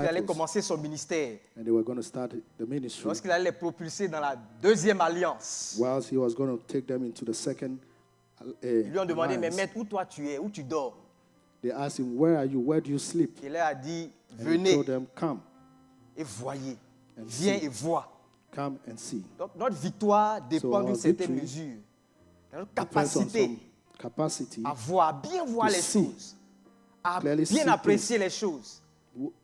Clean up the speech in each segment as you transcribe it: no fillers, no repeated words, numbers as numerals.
Il allait commencer son ministère. And they were going to start the ministry. Lorsqu'il allait les propulser dans la deuxième alliance. Whilst he was going to take them into the second Ils lui ont demandé, mais alliance. maître, où toi tu es, où tu dors? They asked him, where are you? Where do you sleep? Il leur a dit, And he venez told them, come, et voyez. And Viens see. et vois. come and see. Donc notre victoire dépend So d'une our certaine victory mesure. De notre Depends on capacité some capacity. à voir, bien voir to les see. choses. À Clearly see bien apprécier les choses.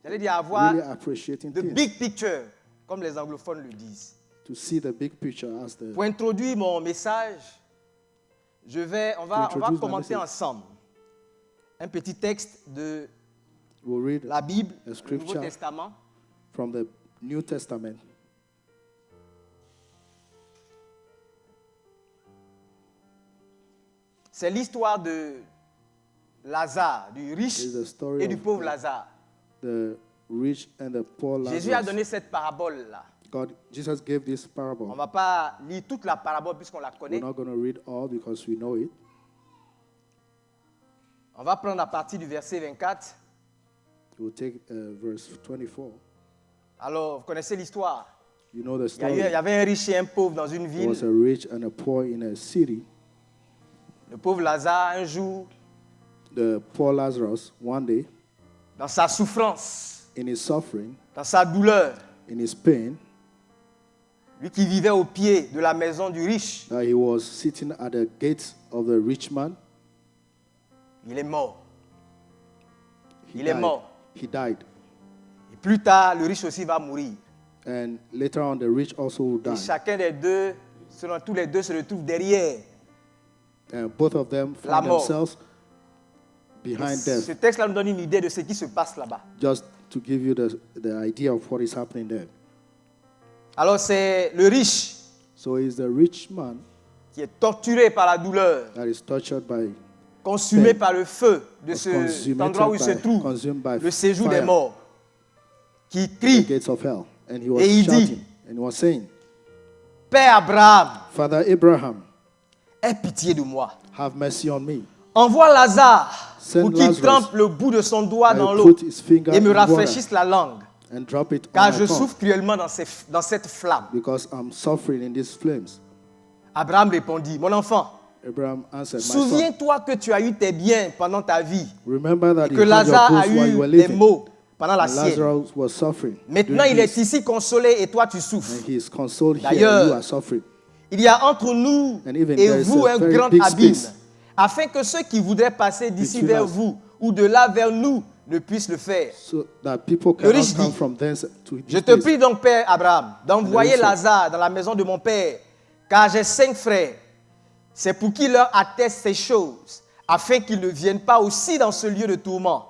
J'allais dire avoir Really appreciating the things. big picture, comme les anglophones le disent. To see the big picture as the Pour introduire mon message, on va introduce my commenter message. ensemble un petit texte de we'll read la Bible, a le scripture Nouveau Testament. from the New Testament. C'est l'histoire de Lazare, du riche It's the story et du of pauvre Lazare. the rich and the poor Jésus a Lazarus. donné cette parabole-là. Jesus gave this On ne parable. va pas lire toute la parabole puisqu'on la connaît. We're not going to read all because we know it. On va prendre à partir du verset 24. We'll take verse 24. Alors, vous connaissez l'histoire. You know the Il story. y avait un riche et un pauvre dans une There was ville. a rich and a poor in a city. Le pauvre Lazare, un jour, The poor Lazarus, one day, dans sa souffrance, in his suffering, dans sa douleur, in his pain, lui qui vivait au pied de la maison du riche, he was sitting at the gates of the rich man. il est mort. He Il est died. mort. He died. Et plus tard, le riche aussi va mourir. And later on, the rich also will Et die. chacun des deux, selon tous les deux, se retrouve derrière. And both of them La find mort. themselves behind Ce death. texte-là nous donne une idée de ce qui se passe là-bas. Just to give you the idea of what is happening there. Alors c'est le riche So it's the rich man qui est torturé par la douleur, that is tortured by, consumé par le feu de was cet endroit où il se trouve, consumed by le séjour des fire, morts, qui the crie, gates of hell. And he was Et il dit, shouting and he was saying, Père Abraham, Father Abraham, aie pitié de moi. have mercy on me. Envoie Lazare Send pour qu'il Lazarus. trempe le bout de son doigt I dans will l'eau put his finger et me in water rafraîchisse la langue, and drop it car on my je tongue, souffre cruellement dans cette flamme. because I'm suffering in these flames. Abraham répondit, mon enfant, Abraham answered, my son, souviens-toi que tu as eu tes biens pendant ta vie, remember that que you had your Lazare a goods while you eu were les living. maux pendant la And sienne. Lazarus was suffering. Maintenant, during il est his, ici consolé et toi tu souffres. and he is consoled here, D'ailleurs, and you are suffering. Il y a entre nous And even et there is vous a un very grand big abîme, space afin que ceux qui voudraient passer d'ici between vers us. vous ou de là vers nous ne puissent le faire. So that people Le cannot riche come dit, from thence to Je this te place. prie donc, Père Abraham, d'envoyer riche dit, Lazare dans la maison de mon père, car j'ai 5 frères. C'est pour qu'il leur atteste ces choses, afin qu'ils ne viennent pas aussi dans ce lieu de tourment.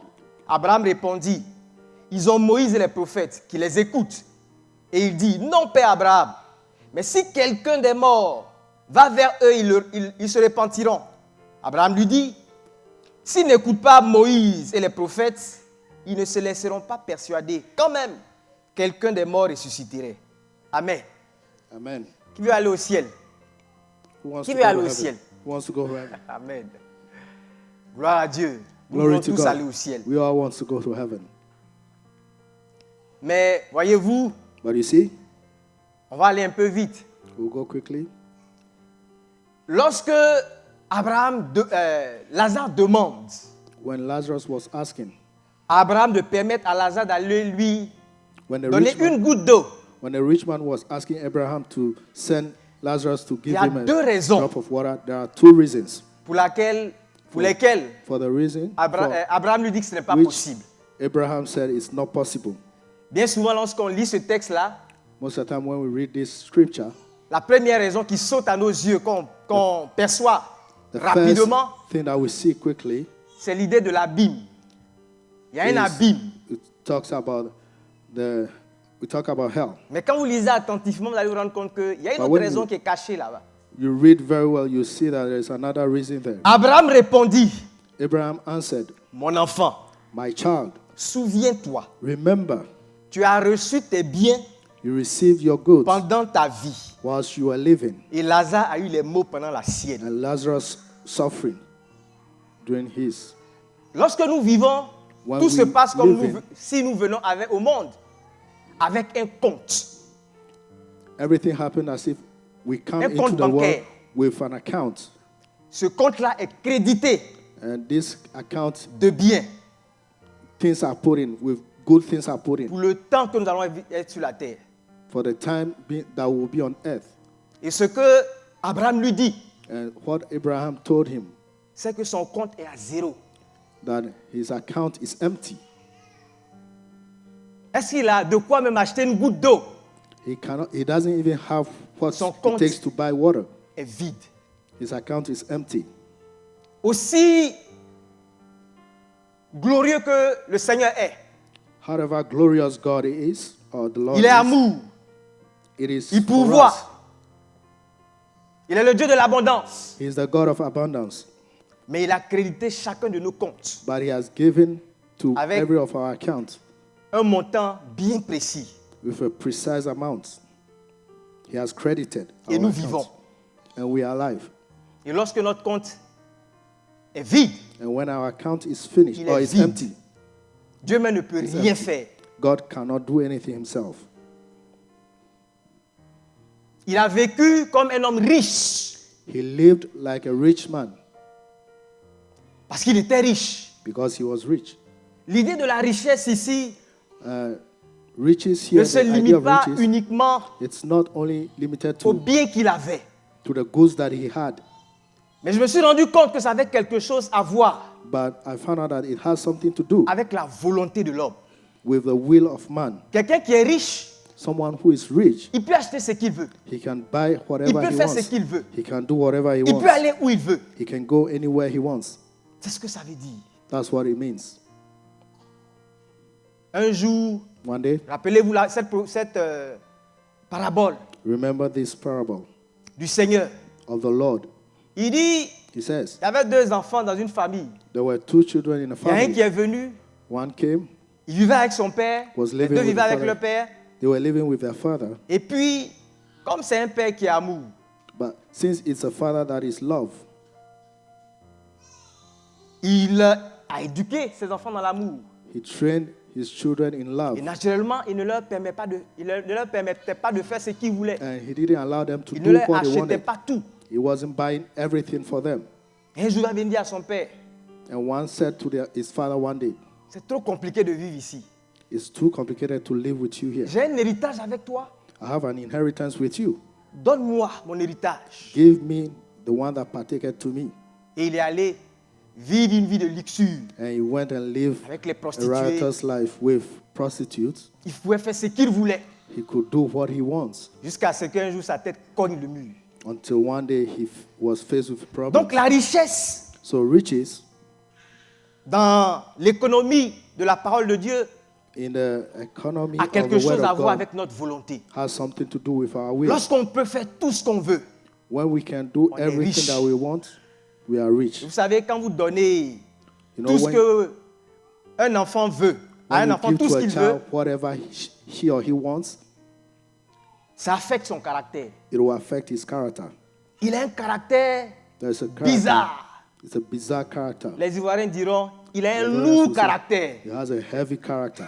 Abraham répondit, ils ont Moïse et les prophètes qui les écoutent. Et il dit, non, Père Abraham, mais si quelqu'un des morts va vers eux, ils se repentiront. Abraham lui dit, s'ils n'écoutent pas Moïse et les prophètes, ils ne se laisseront pas persuader. Quand même, quelqu'un des morts ressusciterait. Amen. Amen. Qui veut aller au ciel? Who wants Qui to veut go aller to au heaven? ciel? Who wants to go to heaven? Amen. Gloire à Dieu. Nous Glory voulons to tous God. aller au ciel. We all want to go to heaven. Mais voyez-vous, But you see, on va aller un peu vite. we'll go quickly. Lorsque Lazare demande When Lazarus was asking, à Abraham de permettre à Lazare d'aller lui when the donner rich man, une goutte d'eau, when the rich man was asking Abraham to send Lazarus to il y give a him deux a raisons drop of water, there are two reasons. pour lesquelles For the reason Abraham lui dit que ce n'est pas which possible. Abraham said it's not possible. Bien souvent, lorsqu'on lit ce texte-là, Most of the time when we read this scripture, la première raison qui saute à nos yeux, qu'on perçoit the rapidement, first thing that we see quickly c'est l'idée de l'abîme. Il y a un is abîme. it talks about we talk about hell. Mais quand vous lisez attentivement, vous allez vous rendre compte qu'il y a une But autre when raison you- qui est cachée là-bas. You read very well, you see that there's another reason there. Abraham répondit, Abraham answered, mon enfant, my child, souviens-toi, remember, tu as reçu tes biens you received your goods pendant ta vie. whilst you were living, Et Lazare a eu les maux pendant la sienne. and Lazarus suffering during his. Lorsque nous vivons when Tout se we passe comme live in, si nous venons au monde avec un compte. everything happened as if we come Un into compte the world bancaire. with an account. Ce compte-là est crédité And this account, de biens things are put in, with good things are put in pour le temps que nous allons être sur la terre. for the time that will be on earth. Et ce que Abraham lui dit, And what Abraham told him, c'est que son compte est à zéro. that his account is empty. Est-ce qu'il a de quoi même acheter une goutte d'eau? He doesn't even have what Son it compte takes to buy water. est vide. His account is empty. Aussi glorieux que le Seigneur est, However glorious God is, or the Lord il est is, amour, it is il for us. pourvoit. Il est le Dieu de l'abondance. He is the God of abundance. Mais il a crédité chacun de nos comptes But he has given to Avec- every of our accounts un montant bien précis. with a precise amount. He has credited Et our nous account. vivons. And we are alive. Et lorsque notre compte est vide, And when our account is finished Il or est is vide. empty, Dieu même ne peut It's rien empty. faire. God cannot do anything himself. Il a vécu comme un homme riche He lived like a rich man parce qu'il était riche. because he was rich. L'idée de la richesse ici Riches ne here, se the idea limite of pas riches, uniquement it's not only limited aux to biens qu'il avait. the goods that he had, Mais je me suis rendu compte que ça avait quelque chose à voir but I found out that it has something to do avec la volonté de l'homme. with the will of man. Quelqu'un qui est riche, Someone who is rich, il peut acheter ce qu'il veut. he can buy Il whatever peut he faire ce wants. qu'il veut. He can do whatever he Il wants. peut aller où il veut. He can go anywhere he wants. C'est ce que ça veut dire. That's what it means. Un jour, One day, rappelez-vous cette parabole remember this parable du Seigneur. of the Lord. Il dit, He says, il y avait deux enfants dans une famille. there were two children in a Il y a un qui family. est venu, One came, il vivait avec son père, Was les living deux with vivaient the avec father. le père. they were living with their father. Et puis, comme c'est un père qui est amour, But since it's a father that is love, il a éduqué ses enfants dans l'amour. he trained his children in love. Et naturellement, il ne leur permettait pas de faire ce qu'ils voulaient. And he didn't allow them to Il ne do leur what they achetait wanted. pas tout. He wasn't buying everything for them. Et un jour, il va venir dire à son père, And one said to his father one day, c'est trop compliqué de vivre ici. it's too complicated to live with you here. J'ai un héritage avec toi. I have an inheritance with you. Donne-moi mon héritage. Give me the one that partaketh to me. Et il est allé vivre une vie de luxure And he went and lived avec les a prostituées. riotous life with prostitutes. Il pouvait faire ce qu'il voulait He could do what he wants jusqu'à ce qu'un jour sa tête cogne le mur. until one day he was faced with problems. Donc la richesse So riches dans l'économie de la parole de Dieu in the economy a of quelque the chose word à of voir God avec notre volonté. has something to do with our will. Lorsqu'on peut faire tout ce qu'on veut, When we can do On est everything riche. that we want, we are rich. vous savez, quand vous donnez You know, tout ce when, qu'un enfant veut, à when un you enfant give tout to ce a qu'il veut, child whatever he or he wants, ça affecte son caractère. it will affect his character. Il a un caractère There's a character. bizarre. It's a bizarre character. Les Ivoiriens diront, il a un Les Ivoiriens lourd aussi. caractère. He has a heavy character.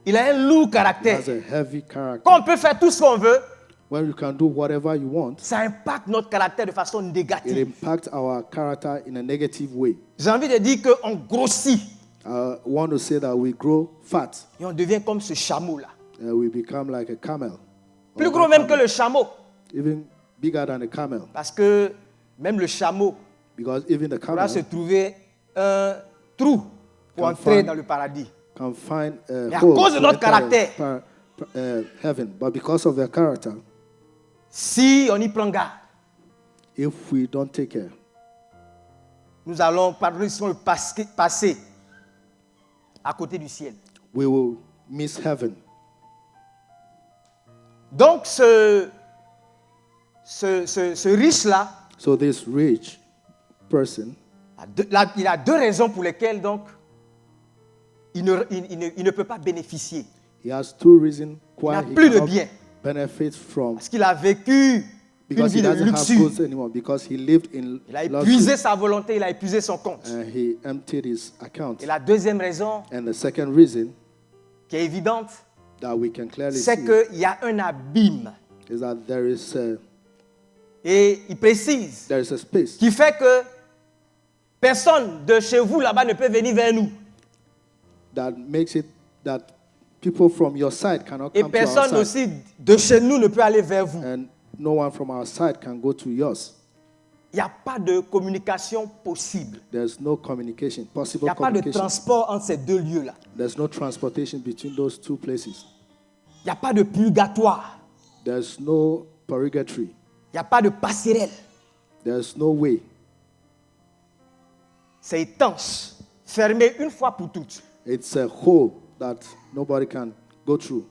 Il a un lourd He caractère. has a heavy character. Quand on peut faire tout ce qu'on veut, When you can do whatever you want, ça impacte notre caractère de façon it négative. impacts our character in a negative way. J'ai envie de dire qu'on grossit I want to say that we grow fat et on devient comme ce chameau-là. and we become like a camel. Plus Or gros a même que camel. le chameau. Even bigger than a camel. Parce que même le chameau Because even the pourra se camel trouver un trou pour Can entrer find- dans le paradis. can find a Mais à hole cause de to notre enter caractère. heaven. But because of their character, Si on y prend garde, if we don't take care, nous allons passer à côté du ciel. we will miss heaven. Donc ce riche-là, So this rich person, il a deux raisons pour lesquelles donc il ne peut pas bénéficier. he has two reasons why n'a he plus de cannot biens. benefit from, Parce qu'il a vécu Because he vie de doesn't have luxure. goods anymore. Because he lived in Il a luxury. épuisé sa volonté, il a épuisé son compte. And he emptied his account. Et la deuxième raison, And the second reason qui est évidente, that we can clearly c'est see qu'il y a un abîme. is that there is Et il précise, a space qui fait que personne de chez vous là-bas ne peut venir vers nous. that makes it that people from your side cannot Et come to our personne side. aussi de chez nous ne peut aller vers vous. And no one from our side can go to yours. Il n'y a pas de communication possible. There's no communication, Il possible n'y a pas de communication. transport entre ces deux lieux-là. There's no transportation between those two places. Il n'y a pas de purgatoire. There's no purgatory. Il n'y a pas de passerelle. There's no way. C'est étanche, fermé une fois pour toutes. It's a hole that nobody can go through.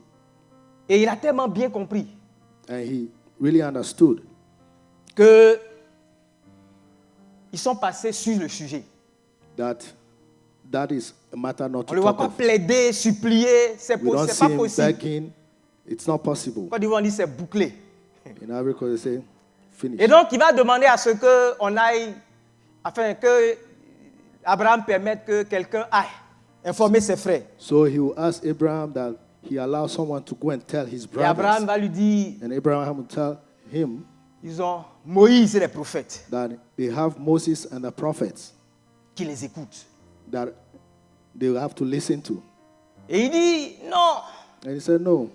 Et il a tellement bien compris And he really understood que ils sont passés sur le sujet. that that is a matter not On to ne le voit talk pas of. plaider, supplier, c'est We don't see pas him possible. begging. It's not possible. Quand ils vont dire c'est bouclé. In Ivory Coast, they say, finish. Et donc il va demander à ce que on aille, afin que Abraham permette que quelqu'un aille informer ses frères. So he will ask Abraham that he allow someone to go and tell his Et Abraham brothers. va lui dire, And Abraham will tell him ils ont Moïse et les prophètes that they have Moses and the prophets qui les écoutent. that they will have to listen to. Et il dit, non, And he said, no.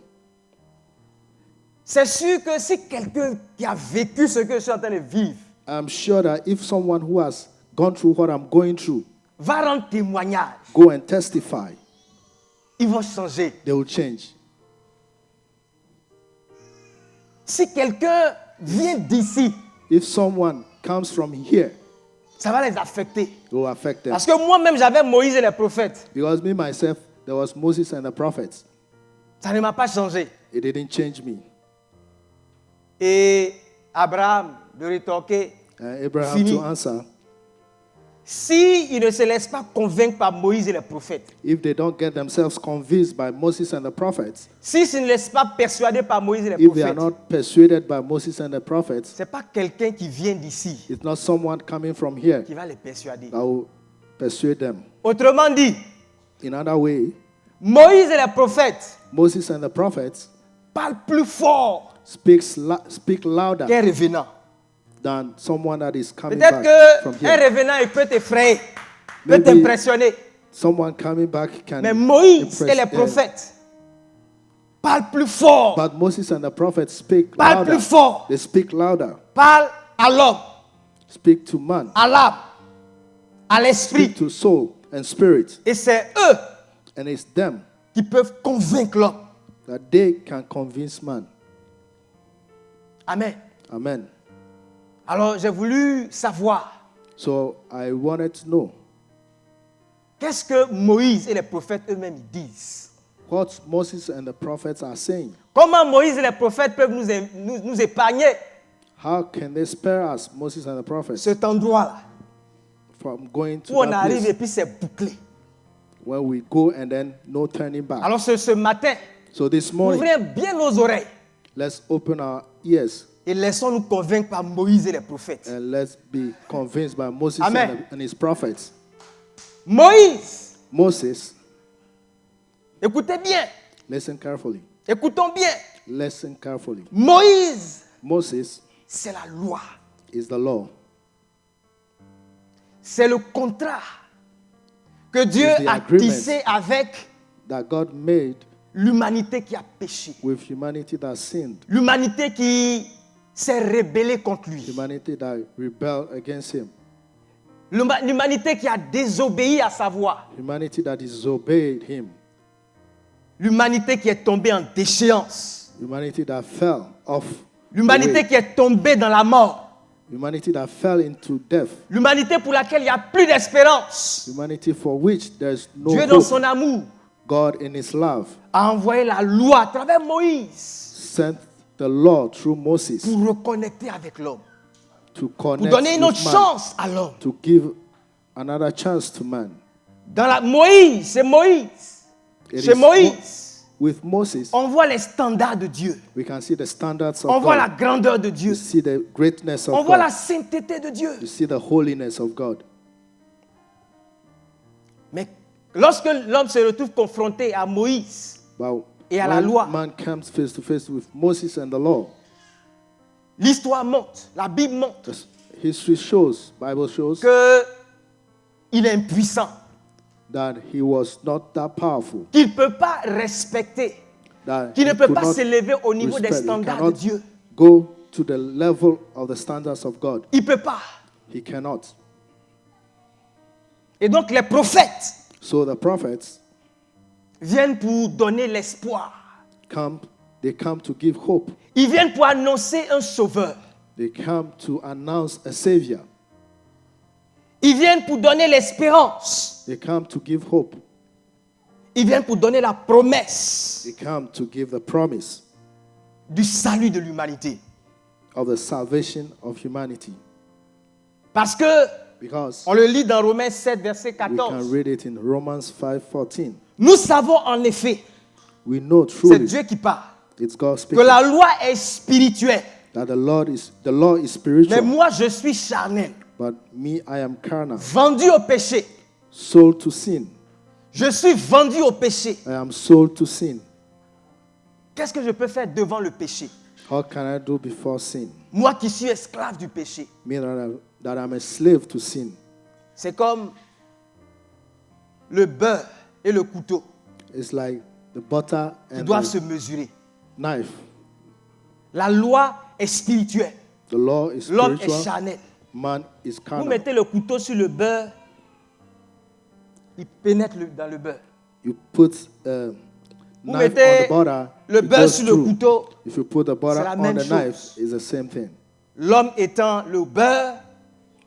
c'est sûr que si quelqu'un qui a vécu ce que je suis en train de vivre I'm sure that if someone who has gone through what I'm going through va rendre témoignage, go and testify, ils vont changer. they will change. Si quelqu'un vient d'ici, If someone comes from here, ça va les affecter. it will affect them. Parce que moi-même, j'avais Moïse et les prophètes. Because me, myself, there was Moses and the prophets. Ça ne m'a pas changé. It didn't change me. Et Abraham de rétorquer, And Abraham Fini. to answer, si il ne se laisse pas convaincre par Moïse et les prophètes, if they don't get themselves convinced by Moses and the prophets, si il ne laisse pas persuader par Moïse et les if they are prophètes, not persuaded by Moses and the prophets, ce n'est pas quelqu'un qui vient d'ici it's not someone coming from here qui va les persuader. that will persuade them. Autrement dit, In another way, Moïse et les prophètes Moses and the prophets parlent plus fort speak louder qu'un revenant. than someone that is coming Peut-être back from qu'un here. revenant, il peut t'effrayer, peut Maybe t'impressionner. someone coming back can Mais Moïse impress et les them. prophètes parlent plus fort, But Moses and the prophets speak parlent louder. plus fort, They speak louder. parlent à l'homme, Speak to man. à l'âme, à l'esprit. Speak to soul and spirit. Et c'est eux And it's them qui peuvent convaincre l'homme. that they can convince man. Amen. Amen. Alors j'ai voulu savoir So I wanted to know qu'est-ce que Moïse et les prophètes eux-mêmes disent. what Moses and the prophets are saying. Comment Moïse et les prophètes peuvent nous épargner How can they spare us, Moses and the prophets, cet endroit-là from going to où on that arrive place et puis c'est bouclé. where we go and then no turning back? Alors ce matin, So this morning, ouvrez bien nos oreilles let's open our ears et laissons-nous convaincre par Moïse et les prophètes. and let's be convinced by Moses Amen. and his prophets. Moïse, Moses, écoutez bien, listen carefully. écoutons bien. Listen carefully. Moïse, Moses c'est la loi. is the law. C'est le contrat que Dieu It's the a agreement. tissé avec That God made l'humanité qui a péché. with humanity that sinned, L'humanité qui s'est rébellée contre lui. humanity that rebelled against him, L'humanité qui a désobéi à sa voix. humanity that disobeyed him, L'humanité qui est tombée en déchéance. humanity that fell off, the L'humanité way, qui est tombée dans la mort. humanity that fell into death, L'humanité pour laquelle il n'y a plus d'espérance. humanity for which there's no Dieu dans hope. son amour God in his love a envoyé la loi à travers Moïse sent the law through Moses pour reconnecter avec l'homme. to Pour connect donner une autre with man, chance à l'homme. to give another chance to man. Moïse, c'est Moïse. It C'est is Moïse with Moses, on voit les standards de Dieu. we can see the standards On of voit la God. grandeur de Dieu. You see the greatness On of voit la God. sainteté de Dieu. You see the holiness of God. Mais lorsque l'homme se retrouve confronté à Moïse But et à la when loi, man comes face to face with Moses and the law, l'histoire montre, la Bible montre the history shows, Bible shows, qu'il est impuissant, that he was not that powerful. qu'il ne peut pas respecter, That qu'il ne he peut could pas not s'élever au niveau des respect. He standards de cannot Dieu. go to the level of the standards of God. Il ne peut pas. He cannot. Et donc les prophètes So the prophets viennent pour donner l'espoir. they come to give hope. Ils viennent pour annoncer un sauveur. They come to announce a savior. Ils viennent pour donner l'espérance. They come to give hope. Ils viennent pour donner la promesse They come to give the promise du salut de l'humanité. of the salvation of humanity. Parce que, Because on le lit dans Romains 7, verset we can 14. read it in Romans 5:14. Nous savons en effet, We know c'est truly Dieu qui parle, it's God que speaking, la loi est spirituelle. that the law is Mais spiritual, moi, je suis charnel, but me, I am carnal, vendu au péché. sold to sin. Je suis vendu au péché. I am sold to sin. Qu'est-ce que je peux faire devant le péché? How can I do before sin? Moi qui suis esclave du péché. Me that I'm a slave to sin. C'est comme le beurre et le couteau It's like the butter qui and doivent the se mesurer. knife. La loi est spirituelle. The law is L'homme est spiritual. charnel. Man is Vous carnal. mettez le couteau sur le beurre, il pénètre dans le beurre. You put Vous knife mettez on the butter. le it beurre goes sur le through. couteau. If you put the butter C'est la on même the chose. knife, it's the same thing. L'homme étant le beurre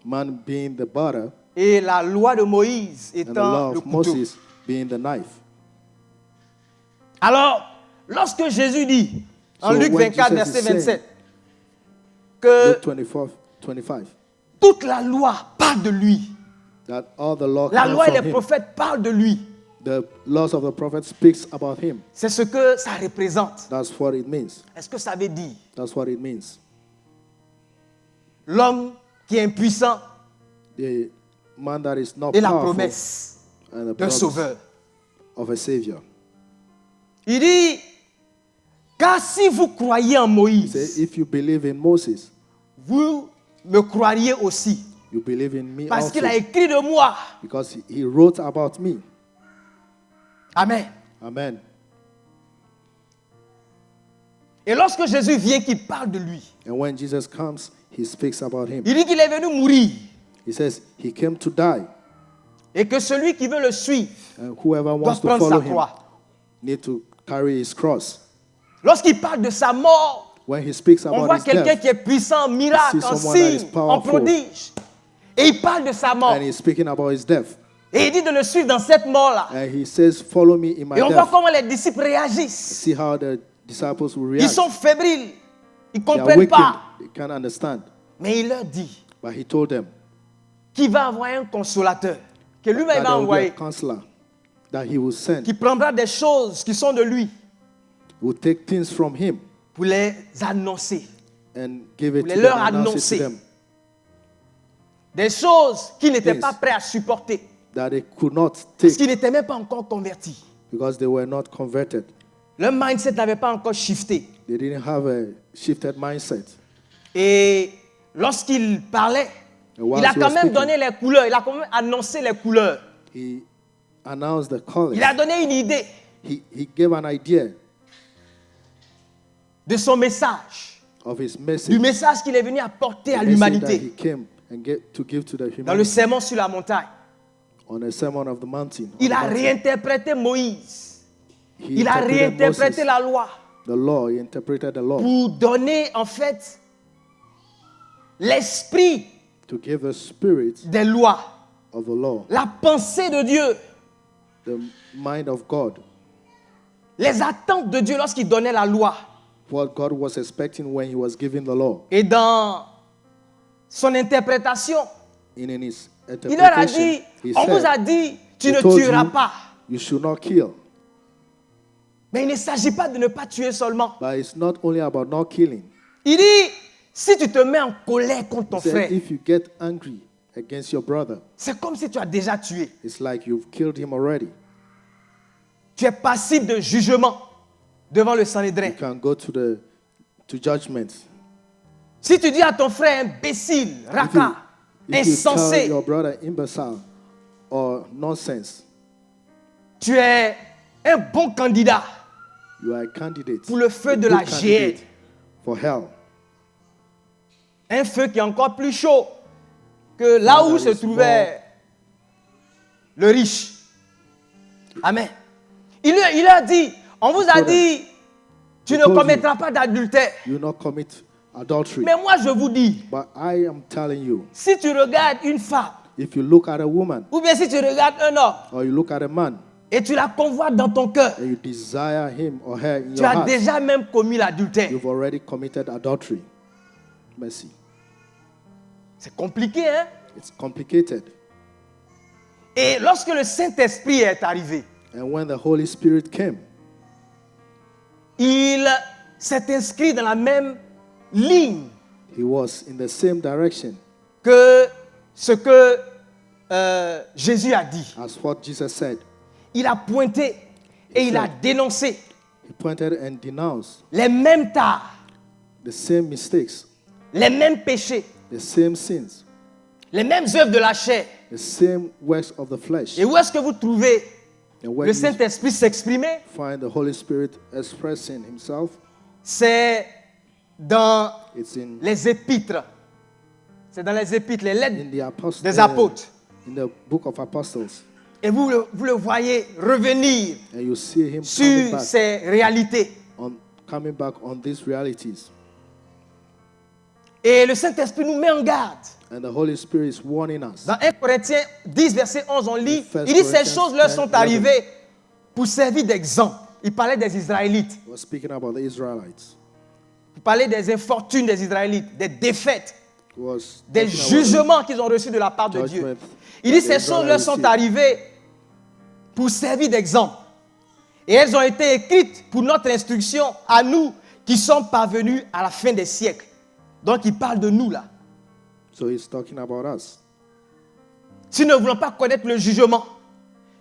Man being the butter et la loi de Moïse and the étant law le of couteau. Moses being the knife. Alors, lorsque Jésus dit, en So Luc when 24, Jesus verset is saying- 27, que Luke 24, 25. toute la loi parle de lui. That all the law La comes loi et from les him. prophètes parlent de lui. The laws of the prophet speaks about him. C'est ce que ça représente. That's what it means. Est-ce que ça veut dire That's what it means. l'homme qui est impuissant The man that is not et la powerful promesse and the d'un promise sauveur? of a savior. Il dit, car si vous croyez en He Moïse, said, if you believe in Moses, vous me croiriez aussi. you believe in me Parce also. qu'il a écrit de moi. Because he wrote about me. Amen. Amen. Et lorsque Jésus vient, qu'il parle de lui, And when Jesus comes, he speaks about him. il dit qu'il est venu mourir He says he came to die. et que celui qui veut le suivre And whoever doit wants to prendre follow sa him croix. need to carry his cross. Lorsqu'il parle de sa mort, When he speaks on about voit his quelqu'un death, qui est puissant en miracle, You see en someone that is signe, en powerful. prodige. Et il parle de sa mort. and he's speaking about his death. Et il dit de le suivre dans cette mort-là. And he says, follow me in my Et on voit death. comment les disciples réagissent. See how the disciples will Ils react. sont fébriles. Ils ne They are comprennent wicked. pas. They can't understand. Mais il leur dit But he told them qu'il va envoyer un consolateur. Que lui-même that va there will be a envoyer. counselor that he will send. Qui prendra des choses qui sont de lui. Will take things from him Pour les annoncer. and give it Pour to les them, leur announce annoncer. it to them. Des choses qu'ils n'étaient Things. pas prêts à supporter. That they could not Parce take qu'ils n'étaient même pas encore convertis. because they were not converted. Leur mindset n'avait pas encore shifté. They didn't have a shifted mindset. Et lorsqu'il parlait, And whilst il a he quand was même speaking, donné les couleurs. Il a quand même annoncé les couleurs. he announced the colors. Il a donné une idée He gave an idea de son message. of his message. Du message qu'il est venu apporter à The message that he l'humanité. came and to give to the Dans le humanity sermon sur la montagne. on a sermon of the mountain. on Il the a mountain. réinterprété Moïse. He Il a interpreted réinterprété Moses, la loi the law. He interpreted the law pour donner en fait l'esprit to give the spirit des lois, of the law, la pensée de Dieu, the mind of God, les attentes de Dieu lorsqu'il donnait la loi. what God was expecting when he was giving the law. Et dans son interprétation, In his il leur a interpretation, dit, he on vous a said, dit, tu "He ne told tueras you, pas. you should not kill. Mais il ne s'agit pas de ne pas tuer seulement. But it's not only about not killing. Il dit, si tu te mets en colère contre ton He said, frère, if you get angry against your brother, c'est comme si tu as déjà tué. it's like you've killed him already. Tu es passible de jugement devant le Sanhédrin. You can go to judgment. Si tu dis à ton frère imbécile, raca, If you tell insensé, your brother imbecile or nonsense, tu es un bon candidat you are a candidate pour le feu a de good la géhenne. candidate for hell. Un feu qui est encore plus chaud que là où se trouvait le riche. Amen. Il a dit, on vous a dit, tu ne commettras pas d'adultère. You will not commit adultery. Mais moi je vous dis, But I am telling you, si tu regardes une femme, if you look at a woman ou bien si tu regardes un homme, or you look at a man et tu la convoites dans ton cœur, and you desire him or her in tu your as heart, déjà même commis l'adultère. you've already committed adultery. Mercy. C'est compliqué, hein? It's complicated. Et lorsque le Saint-Esprit est arrivé, And when the Holy Spirit came, il s'est inscrit dans la même ligne he was in the same direction que ce que Jésus a dit. as what Jesus said. Il a pointé et il a dénoncé He pointed and denounced les mêmes tares, the same mistakes, les mêmes péchés, the same sins, les mêmes œuvres de la chair. the same works of the flesh. Et où est-ce que vous trouvez And where le you Saint-Esprit s'exprimer? find the Holy Spirit expressing himself, C'est dans it's in les épîtres. C'est dans les épîtres, les lettres the apostles, des apôtres. in the book of Apostles, Et vous le voyez revenir and you see him sur ces réalités. coming back on these realities. Et le Saint-Esprit nous met en garde. And the Holy Spirit is warning us. Dans 1 Corinthiens 10, verset 11, on lit, In 1 il dit ces Corinthians choses leur 10, sont 11. arrivées pour servir d'exemple. Il parlait des Israélites. He was speaking about the Israelites. Il parlait des infortunes des Israélites, des défaites, He was des talking about jugements qu'ils ont reçus de la part de Dieu. judgment Il dit that ces the choses leur Israelites sont received. arrivées pour servir d'exemple. Et elles ont été écrites pour notre instruction à nous qui sommes parvenus à la fin des siècles. Donc il parle de nous là. So he's talking about us. Si nous ne voulons pas connaître le jugement,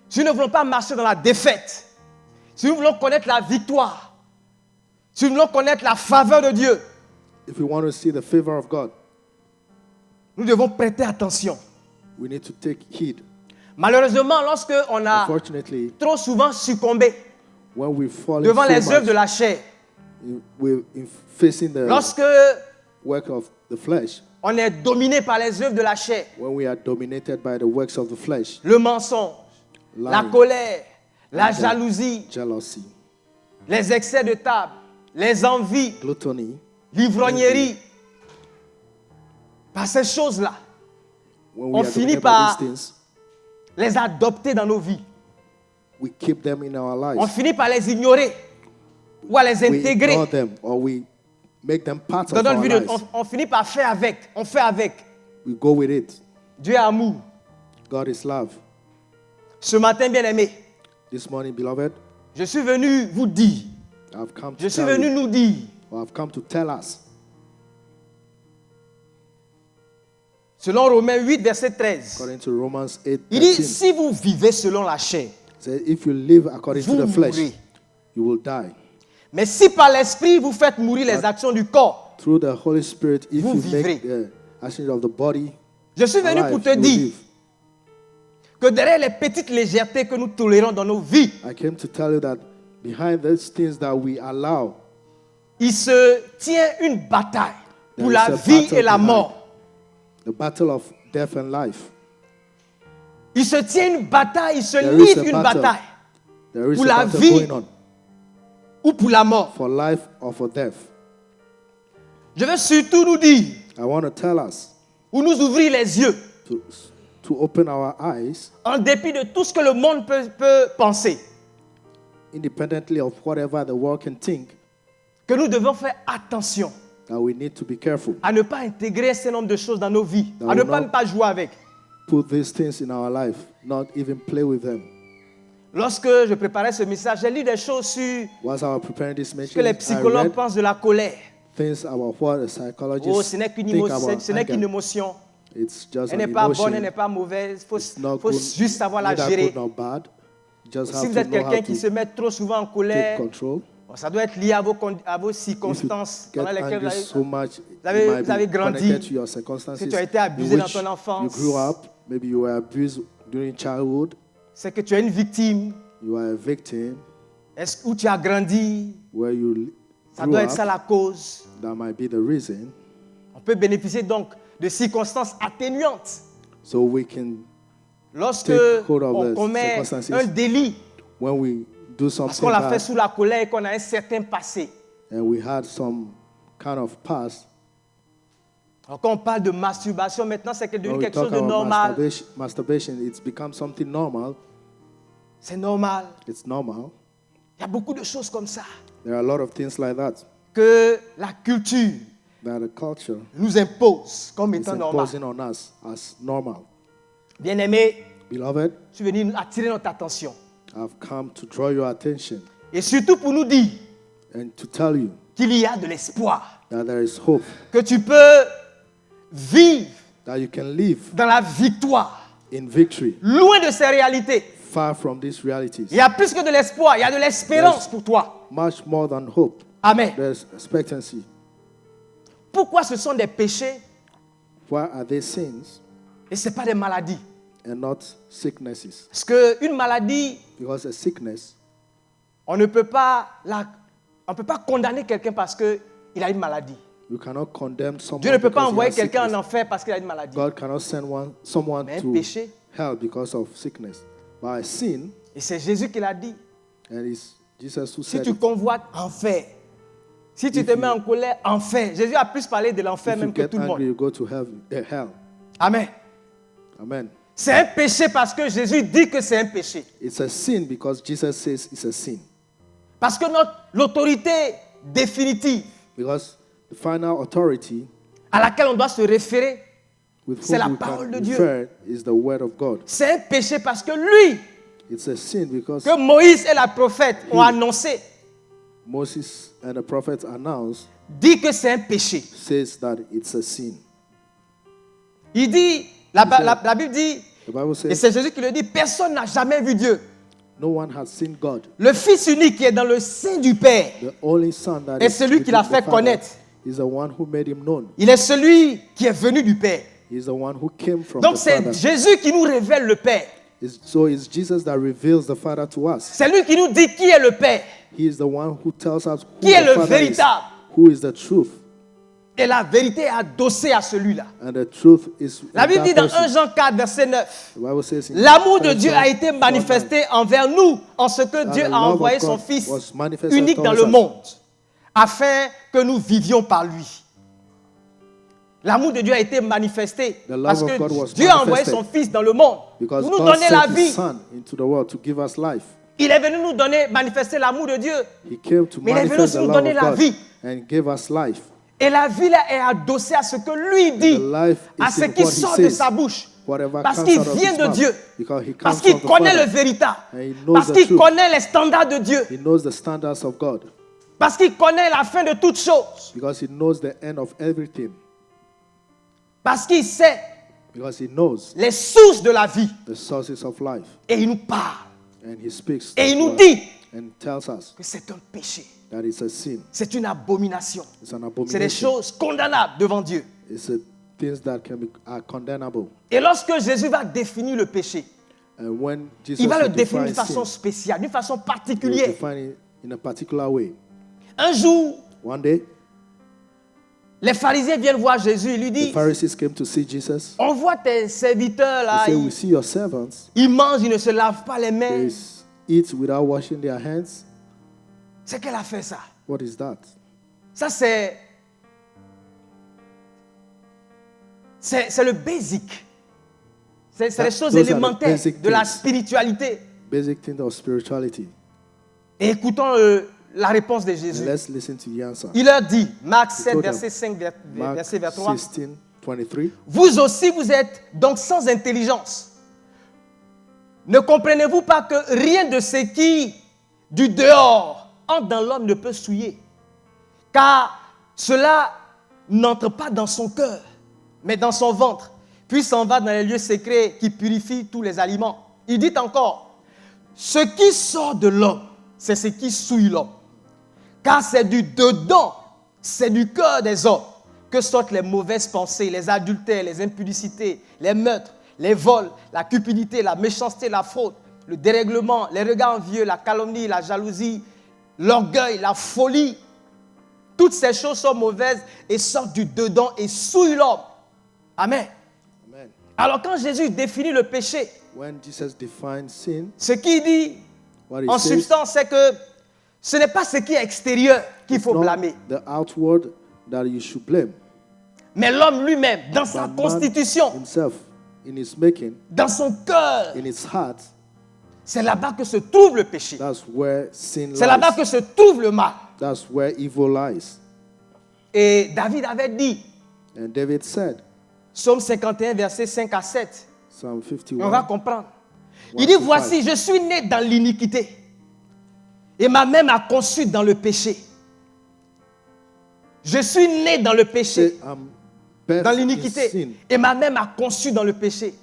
si nous ne voulons pas marcher dans la défaite, si nous voulons connaître la victoire, si nous voulons connaître la faveur de Dieu, If we want to see the favor of God, nous devons prêter attention. we need to take heed. Malheureusement, lorsque on a Unfortunately, trop souvent succombé when we fall devant so les œuvres de much, la chair, we're facing the lorsque work of the flesh, on est dominé par les œuvres de la chair, when we are dominated by the works of the flesh, le mensonge, la lying, colère, la anger, jalousie, jealousy, les excès de table, les envies, gluttony, l'ivrognerie, par ces choses-là, when On we are finit talking par- about these things, les adopter dans nos vies. we keep them in our On lives. finit par les ignorer ou à les We intégrer ignore them or we make them part dans of notre our vie. lives. On finit par faire avec. On fait avec. We go with it. Dieu est amour. God is love. Ce matin, bien aimé, This morning, beloved, je suis venu vous dire, I've come to je suis tell venu you, nous dire or I've come to tell us, selon Romains 8, verset 13, according to Romans 8, il dit, 13, si vous vivez selon la chair, says, if you live according to vous the flesh, mourrez. you will die. Mais si par l'esprit vous faites mourir les actions du corps, Through the Holy Spirit, if Vous you vivrez. make the actions of the body je suis venu alive, pour te you will dire live. que derrière les petites légèretés que nous tolérons dans nos vies, I came to tell you that behind those things that we allow, il se tient une bataille pour There la is a vie battle et la behind. mort. the battle of death and life. Il se tient une bataille, il se There is livre a une battle. bataille There is Pour a la battle vie. going on ou pour la mort. for life or for death. Je veux surtout nous dire, I want to tell us ou nous ouvrir les yeux, to open our eyes, en dépit de tout ce que le monde peut penser, independently of whatever the world can think, que nous devons faire attention that we need to be careful. à ne pas intégrer un certain nombre de choses dans nos vies, That à ne will pas, not- ne pas jouer avec. Put these things in our life, not even play with them. Lorsque je préparais ce message, j'ai lu des choses sur Whilst I was preparing this ce message, que les I psychologues read pensent de la colère. things about what the Oh, psychologists ce n'est qu'une think émotion, about ce n'est qu'une anger. émotion. It's just Elle an n'est pas emotion. bonne, elle n'est pas mauvaise. Il It's not faut good, juste savoir la neither gérer. good nor bad. You just Si have vous to êtes know how quelqu'un qui se to met trop souvent en take colère, control. bon, ça doit être lié à vos If you circonstances get pendant lesquelles angry so much, vous avez- it might vous avez be grandi, connected to your que circumstances tu as été in abusé dans which ton enfance. you grew up. Maybe you were abused during childhood. c'est que tu es une victime, You are a victim où tu as grandi, where you ça grew doit être ça up. la cause. That might be the reason. On peut bénéficier donc de circonstances atténuantes. So we can, Lorsque Take hold of on the commet circumstances. un délit, when we do parce something qu'on l'a fait bad sous la colère et qu'on a un certain passé. and we had some kind of past, Alors, quand on parle de masturbation, maintenant, c'est devenu when we quelque chose talk de about normal. masturbation, it's become something normal. C'est normal. It's normal. Il y a beaucoup de choses comme ça There are a lot of things like that que la culture that the culture nous impose comme is étant normal. imposing on us as normal. Bien-aimé, Beloved, je suis venu attirer notre attention. I've come to draw your attention Et surtout pour nous dire and to tell you qu'il y a de l'espoir. that there is hope, Que tu peux vivre that you can live dans la victoire, in victory, loin de ces réalités. far from these realities. Il y a plus que de l'espoir, il y a de l'espérance pour toi. Much more than hope, Amen. there's expectancy. Pourquoi ce sont des péchés Why are they sins et ce n'est pas des maladies? and not sicknesses? Parce qu'une maladie, Because a sickness, on ne peut pas condamner quelqu'un parce qu'il a une maladie. you cannot condemn someone. Dieu ne peut pas because he envoyer has quelqu'un en sickness. enfer parce qu'il a une maladie. God cannot send someone Mais un to péché, hell because of sickness. But a sin, et c'est Jésus qui l'a dit, and it's Jesus who si said tu it. convoites, enfer. Si tu te mets en colère, enfer. Jésus a plus parlé de l'enfer If you même que get tout le angry, monde. you go to hell. Amen. Amen. C'est un péché parce que Jésus dit que c'est un péché. It's a sin because Jesus says it's a sin. Parce que l'autorité définitive Because the final authority à laquelle on doit se référer, with C'est la whom we parole can de Dieu. refer is the word of God. c'est un péché parce que lui, It's a sin because que Moïse et la prophète ont annoncé, Moses and the prophets announced, dit que c'est un péché. says that it's a sin. Il dit, la Bible dit, The Bible et says c'est Jésus qui le dit, personne n'a jamais vu Dieu. no one has seen God. Le Fils unique qui est dans le sein du Père The only Son that est is celui qui within l'a the fait Father connaître. is the one who made him known. Il est celui qui est venu du Père. He's the one who came from Donc the c'est Father. Jésus qui nous révèle le Père. So it's Jesus that reveals the Father to us. C'est lui qui nous dit qui est le Père. He is the one who tells us who Qui est the le Father is, véritable? who is the truth. Et la vérité est adossée à celui-là. And the truth is La Bible in dit that dans 1 person. Jean 4, verset 9, The Bible says in l'amour de 1 Dieu John a été 4:9, manifesté envers nous en ce que that Dieu the a love envoyé of son God Fils was manifested unique dans towards le us. monde, afin que nous vivions par lui. L'amour de Dieu a été manifesté The love parce of God que was Dieu a envoyé manifested son Fils dans le monde Because pour nous God donner la sent His vie. Son into the world to give us life. Il est venu nous donner, manifester l'amour de Dieu. He came to Mais il est venu manifest aussi the nous love donner of la God vie. and give us life. Et la vie là est adossée à ce que lui dit, The life à is ce in qui what he sort de says. sa bouche. Whatever Parce comes qu'il out of vient his de mouth, Dieu. because he Parce comes qu'il from the connaît le Father. véritable. And he knows Parce the qu'il truth. connaît les standards de Dieu. He knows the standards of God Parce qu'il connaît la fin de toutes choses. because he knows the end of everything. Parce qu'il sait Because he knows les sources de la vie. the sources of life. Et il nous parle. And he speaks Et il to nous us dit and tells us que c'est un péché. that it's a sin. C'est une abomination. It's an C'est des abomination. choses condamnables devant Dieu. It's a things that are condemnable. Et lorsque Jésus va définir le péché, And when Jesus il va le will définir define d'une façon sin, spéciale, d'une façon he will particulière. define it in a particular way. Un jour, One day, les pharisiens viennent voir Jésus et lui the disent, Pharisees came to see Jesus. on voit tes serviteurs là, They say, we see your servants. ils mangent, ils ne se lavent pas les mains. They eat without washing their hands. C'est qu'elle a fait ça. What is that? Ça, c'est le basic. C'est les choses those are the élémentaires basic de la things. spiritualité. Basic thing of spirituality. Et écoutons la réponse de And Jésus. let's listen to the answer. Il leur dit, Marc 7, told them, verset 5, Mark verset 23, 16:23. vous aussi, vous êtes donc sans intelligence. Ne comprenez-vous pas que rien de ce qui, du dehors, entre dans l'homme ne peut souiller? Car cela n'entre pas dans son cœur, mais dans son ventre, puis s'en va dans les lieux secrets qui purifient tous les aliments. Il dit encore, ce qui sort de l'homme, c'est ce qui souille l'homme. Car c'est du dedans, c'est du cœur des hommes que sortent les mauvaises pensées, les adultères, les impudicités, les meurtres, les vols, la cupidité, la méchanceté, la fraude, le dérèglement, les regards envieux, la calomnie, la jalousie, l'orgueil, la folie. Toutes ces choses sont mauvaises et sortent du dedans et souillent l'homme. Amen. Amen. Alors quand Jésus définit le péché, When Jesus defined sin, ce qu'il dit what he en says, substance, c'est que ce n'est pas ce qui est extérieur qu'il it's faut not blâmer, the outward that you should blame, mais l'homme lui-même, dans sa but man constitution, himself, in his making, dans son cœur, in his heart. c'est là-bas que se trouve le péché. That's where sin C'est là-bas lies. que se trouve le mal. That's where evil lies. Et David avait dit, And David said, Psaume 51, versets 5 à 7, Psalm on va 51, comprendre. 1 Il dit, to voici, 5. je suis né dans l'iniquité, et ma mère m'a conçu dans le péché. Je suis né dans le péché, Say, I'm birthed dans in l'iniquité, sin. et ma mère m'a conçu dans le péché.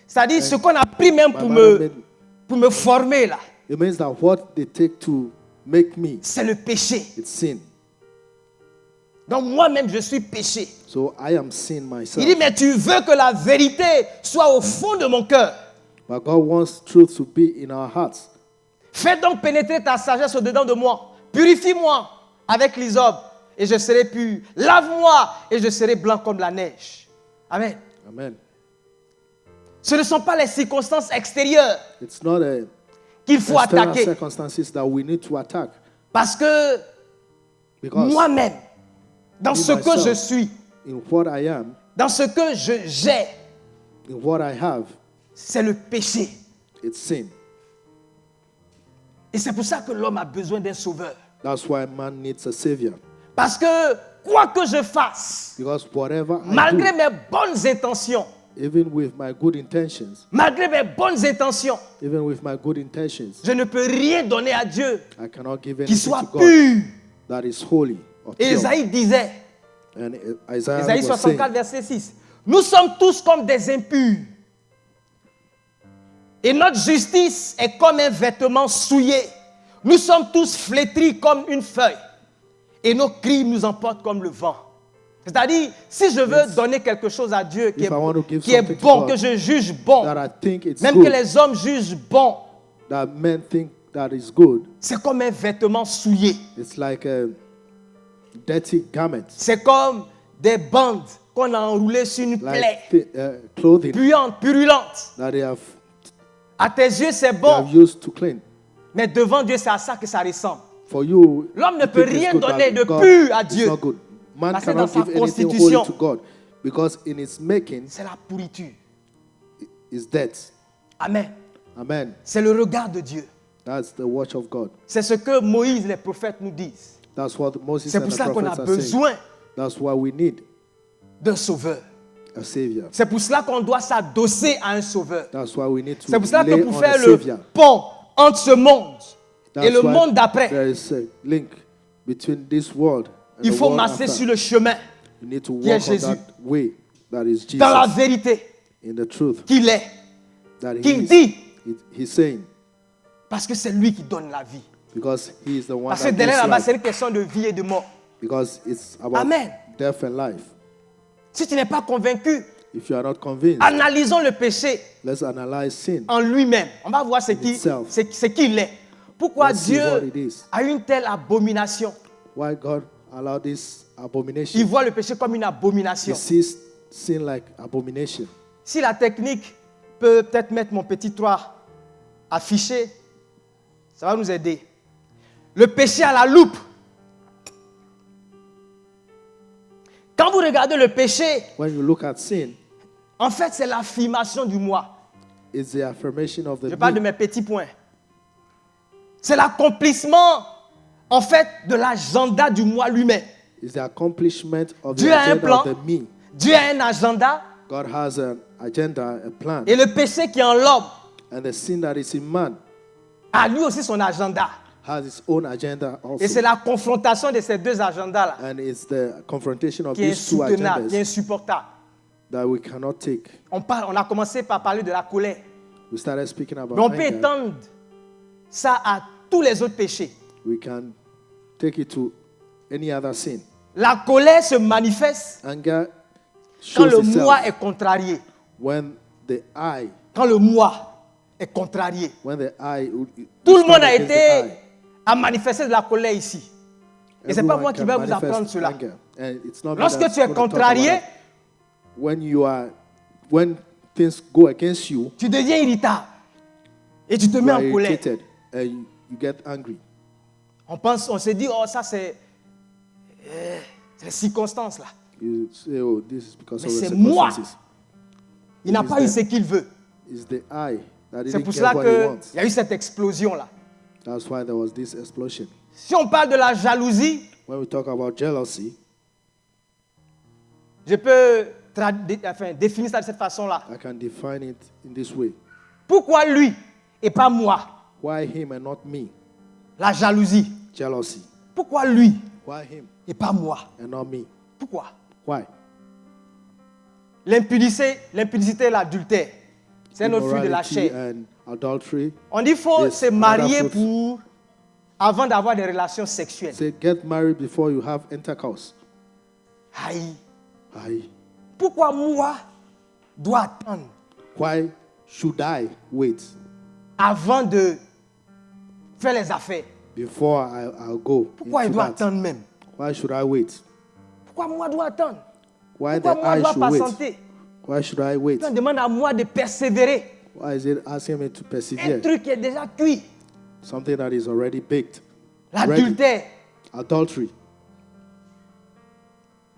C'est-à-dire, ce qu'on a pris même My mother made- pour me former, là, It means that what they take to make me, c'est le péché. it's sin. Donc moi-même, je suis péché. So I am sin Il myself. dit, mais tu veux que la vérité soit au fond de mon cœur. But God wants truth to be in our hearts. Fais donc pénétrer ta sagesse au-dedans de moi. Purifie-moi avec l'hysope et je serai pur. Lave-moi et je serai blanc comme la neige. Amen. Amen. Ce ne sont pas les circonstances extérieures It's not a qu'il faut external attaquer. circumstances that we need to attack. Parce que Because moi-même, dans Me, ce que myself. je suis, in what I am, dans ce que j'ai, in what I have, c'est le péché. it's sin. Et c'est pour ça que l'homme a besoin d'un sauveur. That's why man needs a savior. Parce que quoi que je fasse, Because whatever malgré I do, mes bonnes intentions, even with my good intentions, malgré mes bonnes intentions, even with my good intentions, je ne peux rien donner à Dieu I cannot give qui anything soit to God pur. that is holy or Et pure. Isaïe disait, And Isaiah Isaïe was saying, 64, verset 6, nous sommes tous comme des impurs. Et notre justice est comme un vêtement souillé. Nous sommes tous flétris comme une feuille. Et nos cris nous emportent comme le vent. C'est-à-dire, si je veux donner quelque chose à Dieu qui If I want to give est something to bon, God, que je juge bon, that I think it's même que good, les hommes jugent bon, that men think that is good, c'est comme un vêtement souillé. it's like a dirty garment, C'est comme des bandes qu'on a enroulées sur une plaie, like clothing puante, purulente. that they have À tes yeux, c'est bon, used to clean. mais devant Dieu, c'est à ça que ça ressemble. For you, L'homme ne you peut think it's rien good, donner but de God, pur à it's Dieu. not good. Man Parce que cannot dans sa give anything constitution, holy to God because in its making C'est la pourriture. is death. Amen. Amen. C'est le regard de Dieu. That's the watch of God. C'est ce que Moïse, les prophètes nous disent. That's what Moses C'est and pour the ça qu'on a prophets are saying. besoin That's why we need d'un sauveur. a savior. C'est pour cela qu'on doit s'adosser à un sauveur. That's why we need to C'est pour cela que lay pour on faire a le savior. pont entre ce monde et That's le why monde d'après, there is a link between this world and il the faut world marcher after. sur le chemin You need to qui est walk on Jésus. that way that is Jesus, dans la vérité in the truth qu'il est, that he qu'il is. dit, He's saying, parce que c'est lui qui donne la vie. because he is the one Parce que that derrière gives là-bas, life. c'est une question de vie et de mort. Because it's about Amen. death and life. Si tu n'es pas convaincu, If you are not convinced, analysons le péché let's analyze sin. en lui-même. On va voir ce itself. qu'il est. Pourquoi Let's see what Dieu it is. a une telle abomination? Why God allowed this Il abomination? voit le péché comme une abomination. He sees sin like abomination. Si la technique peut peut-être mettre mon petit 3 affiché, ça va nous aider. Le péché à la loupe. Quand vous regardez le péché, When you look at sin, en fait, c'est l'affirmation du moi. it's the affirmation of the Je parle de me. mes petits points. C'est l'accomplissement, en fait, de l'agenda du moi lui-même. It's the accomplishment of the Dieu a un agenda plan. of the me. Dieu a un agenda God has an agenda, a plan. et le péché qui est en l'homme, And the sin that is in man a lui aussi son agenda. has its own agenda also. Et c'est la confrontation de ces deux agendas-là And it's the confrontation of qui est these two insoutenable, qui est agendas insupportable. that we cannot take. On a commencé par parler de la colère. We started speaking about Mais on peut anger. étendre ça à tous les autres péchés. We can take it to any other sin. La colère se manifeste Anger quand shows le moi itself est contrarié. when the I, Quand le moi est contrarié. when the I, Tout le stand monde a against the été I. à manifester de la colère ici. Et ce n'est pas Everyone moi qui can vais vous manifest apprendre cela. anger. And it's not me Lorsque that's tu es going to talk contrarié, about it. When things go against you, tu deviens irritable. Et tu te you mets are en colère. irritated and you get angry. On se dit, oh ça c'est les circonstances là. You say, oh, this is because Mais of the c'est moi. circumstances. Il n'a It is pas eu the- ce qu'il veut. It's the I that C'est didn't pour get cela what he qu'il wants. y a eu cette explosion là. That's why there was this explosion. Si on parle de la jalousie, When we talk about jealousy, je peux définir ça de cette façon-là. I can define it in this way. Pourquoi lui et pas moi? Why him and not me? La jalousie. Jealousy. Pourquoi lui Why him et pas moi? and not me? Pourquoi? Why? L'impudicité et l'adultère. C'est un autre fruit de la Immorality chair. and adultery. On dit qu'il faut Yes, se marier another fruit. avant d'avoir des relations sexuelles. Say, get married before you have intercourse. Aïe. Aye. Pourquoi moi dois attendre Why should I wait avant de faire les affaires? before I'll go? Pourquoi il into doit that? attendre même? Why should I wait? Pourquoi moi dois attendre? Why Pourquoi the moi I dois should wait? patienter? Why should I wait? On demande à moi de persévérer. Why is it asking me to Un persevere? truc qui est déjà cuit. Something that is already baked. L'adultère. Adultery.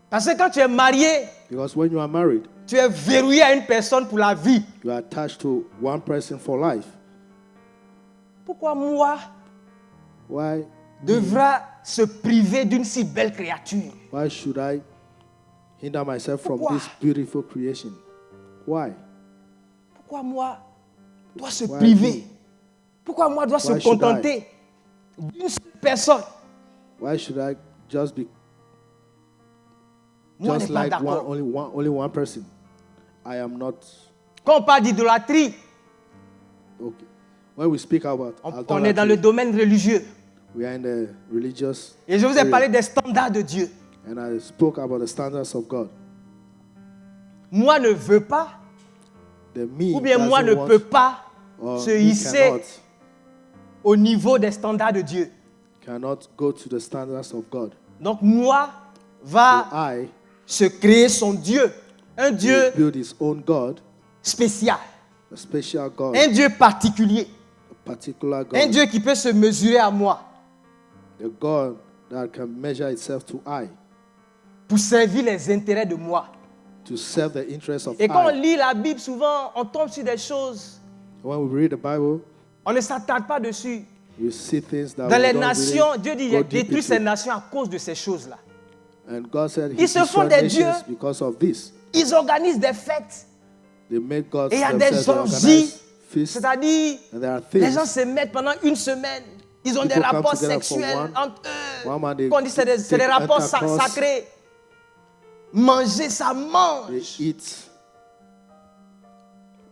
Parce que quand tu es marié, Because when you are married, tu es verrouillé à une personne pour la vie. you are attached to one person for life. Pourquoi moi Why? devra se priver d'une si belle créature? Why should I hinder myself from Pourquoi? this beautiful creation? Why? Pourquoi moi dois se Why priver? me? Pourquoi moi dois se Why should contenter d'une seule personne? Why should I just be Moi, on just n'est pas like d'accord. only one person? I am not Quand on parle d'idolâtrie, okay. When we speak about on est idolatry, dans le domaine religieux. we are in the religious Et je vous ai area. parlé des standards de Dieu. And I spoke about the standards of God. Moi ne veux pas, The me ou bien moi doesn't ne want, peux pas or se me hisser au niveau des standards de Dieu. cannot go to the standards of God. Donc moi va I se créer son Dieu. Un Dieu will build his own God, spécial. a special God, Un Dieu particulier. a particular God, Un Dieu qui peut se mesurer à moi a God that can measure itself to I, pour servir les intérêts de moi. to serve the interests of Et quand on I. lit la Bible, souvent, on tombe sur des choses. When we read the Bible, On ne s'attarde pas dessus. we see things that Dans we les don't nations, really Dieu dit il go a deep détruit ces into. nations à cause de ces choses-là. And God said Ils He se font destroyed des nations dieux. because of this. Ils organisent des fêtes. They make gods Et il y a des themselves. They orgies. organize feasts. C'est-à-dire, And there are les gens things. se mettent pendant une semaine. Ils ont des People come rapports together for sexuels one entre man, eux. they Quand on dit c'est des take rapports intercourse. sacrés. Manger, ça They mange. eat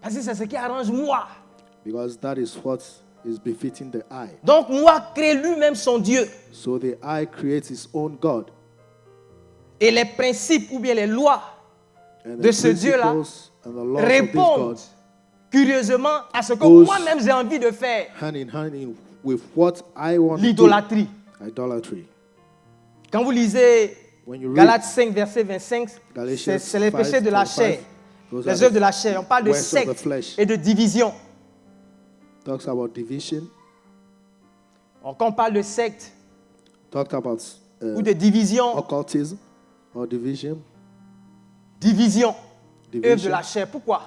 Parce que c'est ce qui arrange moi. because that is what is befitting the I. Donc moi, crée lui-même son Dieu. So the I creates his own God. Et les principes ou bien les lois And de the ce Dieu-là principles and the laws of this répondent God curieusement à ce que Goes- moi-même j'ai envie de faire. hand in with what I want to do. L'idolâtrie. Idolatry. Quand vous lisez When you read Galates 5, verset 25, Galatians c'est les 5, péchés de la 25, chair, those are les the œuvres de la chair. On parle de works of the secte flesh. et de division. Talks about division. Donc, quand on parle de secte Talked about ou de division, occultism or division. division, œuvre de Division. la chair. Pourquoi?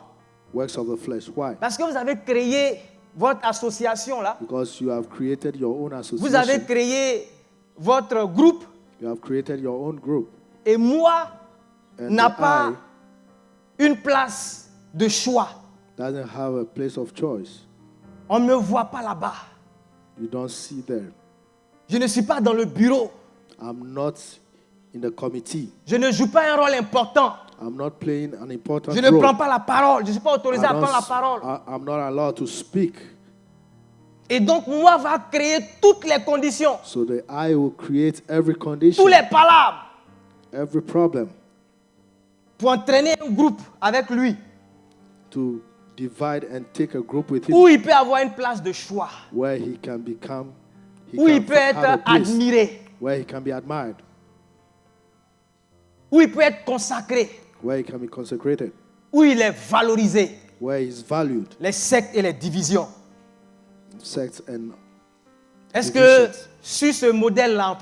Works of the flesh. Why? Parce que vous avez créé votre association là. Because you have created your own association. Vous avez créé votre groupe You have created your own group. et moi And n'a the pas une place de choix. I doesn't have a place of choice. On ne me voit pas là-bas. You don't see there. Je ne suis pas dans le bureau. I'm not in the committee. Je ne joue pas un rôle important. I'm not playing an important Je ne role. prends pas la parole. Je ne suis pas autorisé à prendre la parole. I'm not allowed to speak. Et donc, moi, va créer toutes les conditions, So the I will create every condition, tous les palabres, every problem pour entraîner un groupe avec lui, to divide and take a group with him où il peut avoir une place de choix, where he can become, où il peut have a être place, admiré, where he can be admired, où il peut être consacré, where he can be consecrated, où il est valorisé. where he's valued. Les sectes et les divisions. Sects and Est-ce que divisions. sur ce modèle-là,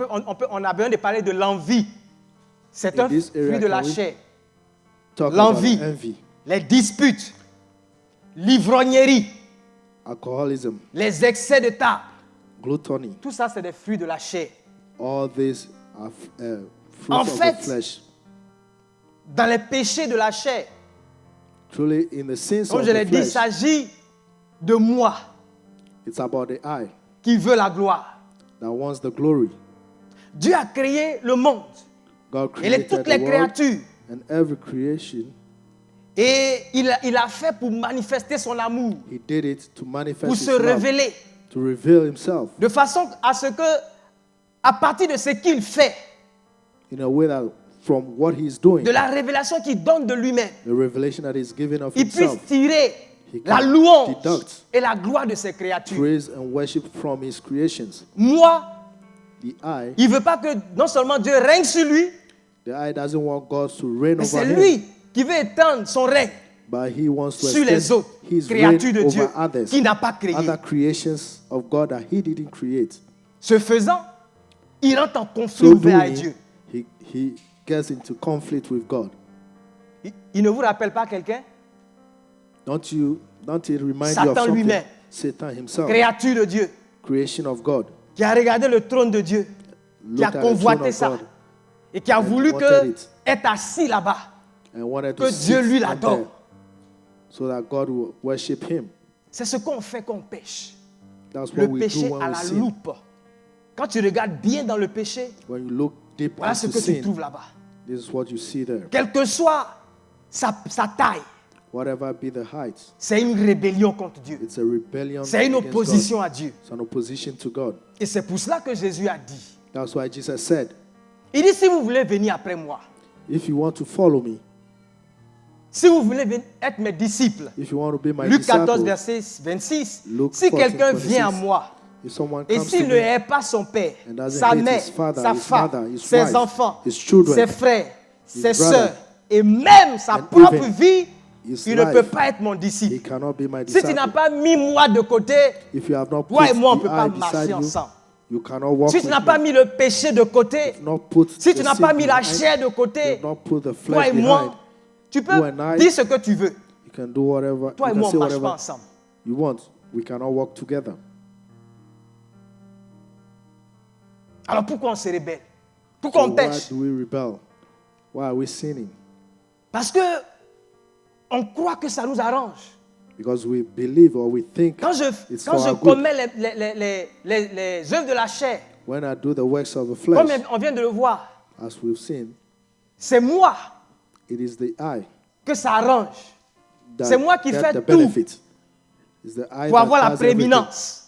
on a besoin de parler de l'envie? C'est In un this area, fruit de can la we chair. talk L'envie. about envy, Les disputes, l'ivrognerie, alcoholism, les excès de table. gluttony. Tout ça, c'est des fruits de la chair. All these are fruits En of fait, the flesh. Dans les péchés de la chair, Truly, in the sins comme of je l'ai the dit, il flesh, s'agit de moi it's about the I qui veut la gloire. that wants the glory. Dieu a créé le monde God et created toutes the les world créatures. and every creation. Et il a fait pour manifester son amour, He did it to manifest pour his se love, révéler, to reveal himself de façon à ce que, à partir de ce qu'il fait, in a way that from what he's doing, de la révélation qu'il donne de lui-même, the revelation that he's given of il puisse himself, tirer he la can louange deduct et la gloire de ses créatures. praise and worship from his creations. Moi, The I, il ne veut pas que non seulement Dieu règne sur lui, the I doesn't want God to reign mais c'est over him, lui qui veut étendre son règne but he wants to sur les extend autres his créatures de reign Dieu over others, qu'il n'a pas créées. other creations of God that he didn't create. Ce faisant, il rentre en conflit So ouvert avec doing, Dieu. he gets into conflict with God. Il ne vous rappelle pas quelqu'un? Don't it remind you Satan of something? lui-même. Satan himself, Créature de Dieu, creation of God, qui a regardé le trône de Dieu, qui a looked at the convoité throne of ça, God et qui a and voulu wanted it. être assis là-bas, and wanted que to Dieu sit lui on l'adore. there so that God will worship him. C'est ce qu'on fait quand on pêche. That's what Le we péché do à when we la sin. loupe. Quand tu regardes bien dans le péché, When you look deep voilà ce into que tu sin, trouves là-bas. this is what you see there. Quelle que soit sa taille, Whatever be the height, c'est une rébellion contre Dieu. it's a rebellion C'est une against opposition God. à Dieu. It's an opposition to God. Et c'est pour cela que Jésus a dit. That's why Jesus said, Il dit, si vous voulez venir après moi, if you want to follow me, si vous voulez être mes disciples, if you want to be my Luc 14, disciple, verset 26, Luke si 14, quelqu'un 26, vient à moi, if someone et comes to s'il ne me hait pas son père, and doesn't sa hate mère, his father, sa his femme, mother, his ses wife, enfants, his children, ses frères, ses brother, sœurs, et même sa and propre even vie, his il ne life, peut pas être mon he disciple. cannot be my Si disciple. tu n'as pas mis moi de côté, If you have not put toi et moi, on ne the peut pas I beside marcher you, ensemble. you cannot walk Si tu with n'as pas me. mis le péché de côté, Not put si the tu n'as sin pas mis la behind, chair de you côté, have not put the toi flesh et behind. moi, tu You peux and I, dire ce que tu veux. you can do whatever, Toi et you can moi, on say ne marche pas whatever ensemble. you want. We cannot walk together. Alors pourquoi on se rébelle? Pourquoi So on why pêche? do we rebel? Why are we sinning? Parce que on croit que ça nous arrange. Because we believe or we think Quand it's je for our good. commets les œuvres de la chair, When I do the works of the comme flesh, on vient de le voir, as we've seen, c'est moi it is the I que ça arrange. that C'est moi qui get fais the tout benefit. It's the I pour that avoir la does everything. prééminence.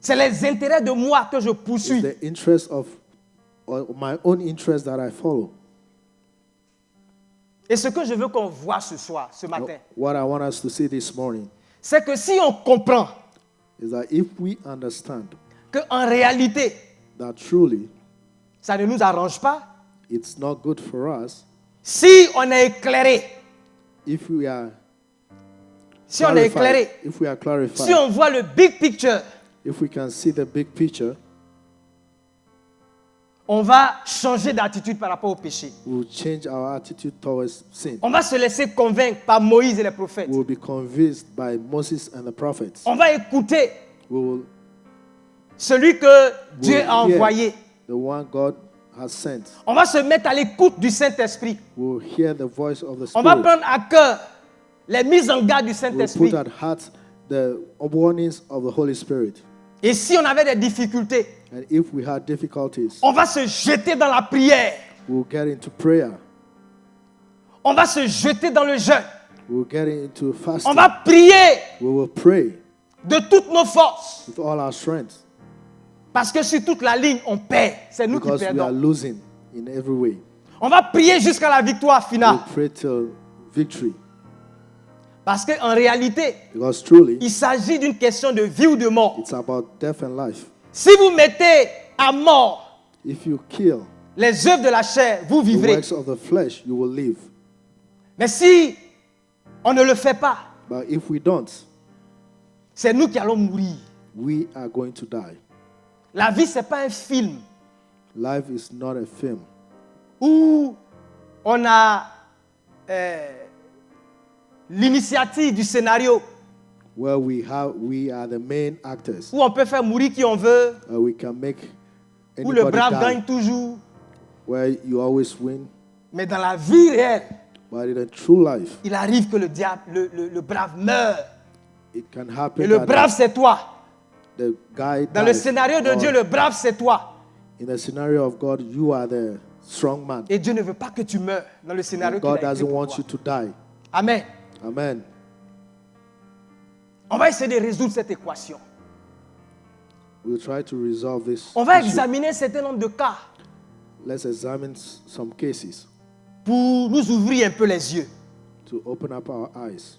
C'est les intérêts de moi que je It's poursuis. the interest of or my own interest that I follow. Et ce que je veux qu'on voit ce soir, ce matin, What I want us to see this morning c'est que si on comprend is that if we understand qu'en réalité, that truly ça ne nous arrange pas, it's not good for us, si on est éclairé, if we are si on est éclairé, if we are clarified, si on voit le big picture, if we can see the big picture, on va changer d'attitude par rapport au péché. we will change our attitude towards sin. On va se laisser convaincre par Moïse et les prophètes. We will be convinced by Moses and the prophets. On va écouter We will celui que Dieu we'll a hear envoyé. the one God has sent. On va se mettre à l'écoute du Saint-Esprit. We will hear the voice of the On va Spirit. prendre à cœur les mises en garde du We will Saint-Esprit. put at heart the warnings of the Holy Spirit. Et si on avait des difficultés, And if we had difficulties, on va se jeter dans la prière. we will get into prayer. On va se jeter dans le jeûne. We will get into On fasting. va prier We will pray de toutes nos forces. with all our strength Parce que sur toute la ligne, on perd. C'est nous qui because we are perdons. losing in every way. On va prier jusqu'à la victoire We finale. pray till victory Parce qu'en réalité, because truly il s'agit d'une question de vie ou de mort. it's about death and life. Si vous mettez à mort If you kill les œuvres de la chair, vous the vivrez. works of the flesh, you will live. Mais si on ne le fait pas, But if we don't, c'est nous qui allons mourir. we are going to die. La vie, ce n'est pas un film Life is not a film où on a l'initiative du scénario, where we are the main actors. où on peut faire mourir qui on veut, We can make où le anybody brave die, gagne toujours. where you always win. Mais dans la vie réelle, But in a true life, il arrive que le diable, le brave meurt. it can happen Et le that brave, c'est toi. the guy Dans le dies, scénario de or Dieu, le brave, c'est toi. in the scenario of God, you are the strong man. Et Dieu ne veut pas que tu meurs dans le scénario And qu'il God a écrit doesn't pour want toi. you to die. Amen. Amen. On va essayer de résoudre cette équation. We'll try to resolve this On va issue. examiner un certain nombre de cas Let's examine some cases pour nous ouvrir un peu les yeux. to open up our eyes.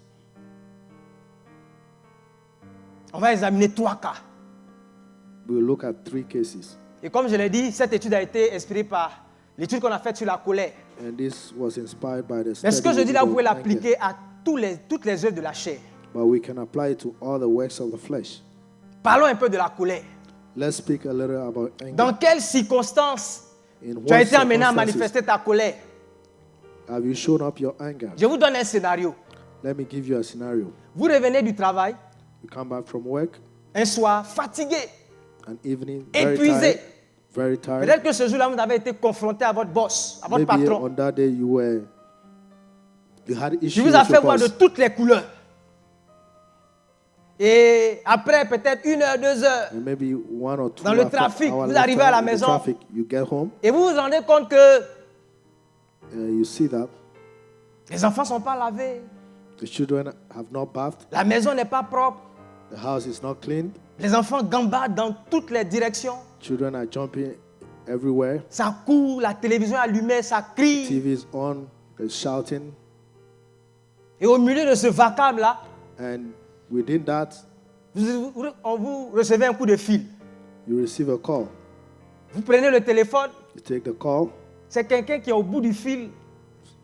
On va examiner 3 cas. We'll look at 3 cases. Et comme je l'ai dit, cette étude a été inspirée par l'étude qu'on a faite sur la colère. And this was inspired by the Mais ce que study je dis là, vous pouvez about anger. l'appliquer à toutes les œuvres de la chair. But we can apply it to all the works of the flesh. Parlons un peu de la colère. Let's speak a little about anger. Dans quelles circonstances In tu as what été amené à circumstances manifester ta colère? have you shown up your anger? Je vous donne un scénario. Let me give you a scenario. Vous revenez du travail You come back from work, un soir fatigué. an evening, Épuisé. very tired. Peut-être que ce jour-là, vous avez été confronté à votre boss, à votre Maybe patron. on that day you had issues Il vous a with fait your voir de boss. toutes les couleurs. Et après peut-être 1 heure, 2 heures, And maybe 1 or 2 dans le after trafic, hour vous later, arrivez à la in the maison. traffic, you get home, et vous vous rendez compte que you see that les enfants ne sont pas lavés, the children have not bathed, la maison n'est pas propre, the house is not clean, les enfants gambadent dans toutes les directions, children are jumping everywhere, ça court, la télévision est allumée, ça crie. TV is on, they're shouting, Et au milieu de ce vacarme-là, and within that, vous recevez un coup de fil. you receive a call. Vous prenez le téléphone, You take the call, c'est quelqu'un qui est au bout du fil,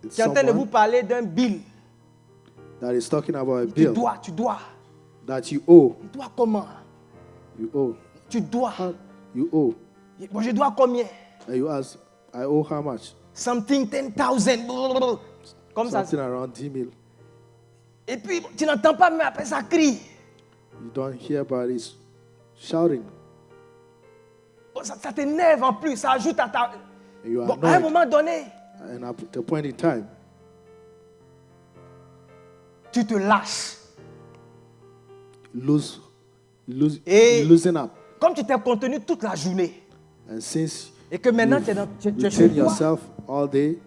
it's qui est en train de vous someone parler d'un bill. that is talking about a Tu bill dois. that you owe. Tu dois comment? You owe. Tu dois. You owe. Bon, je dois combien? And you ask, I owe how much? Something 10,000. Comme ça. Something around 10 000. Et puis, tu n'entends pas, mais après, ça crie. You don't hear, but it's shouting. Ça t'énerve en plus, ça ajoute à ta... And you are Bon, à un annoyed. moment donné, And at the point in time, tu te lâches. you Et- loosen up. Comme tu t'es contenu toute la journée, And since et que maintenant you've tu es chez retained toi, yourself all day,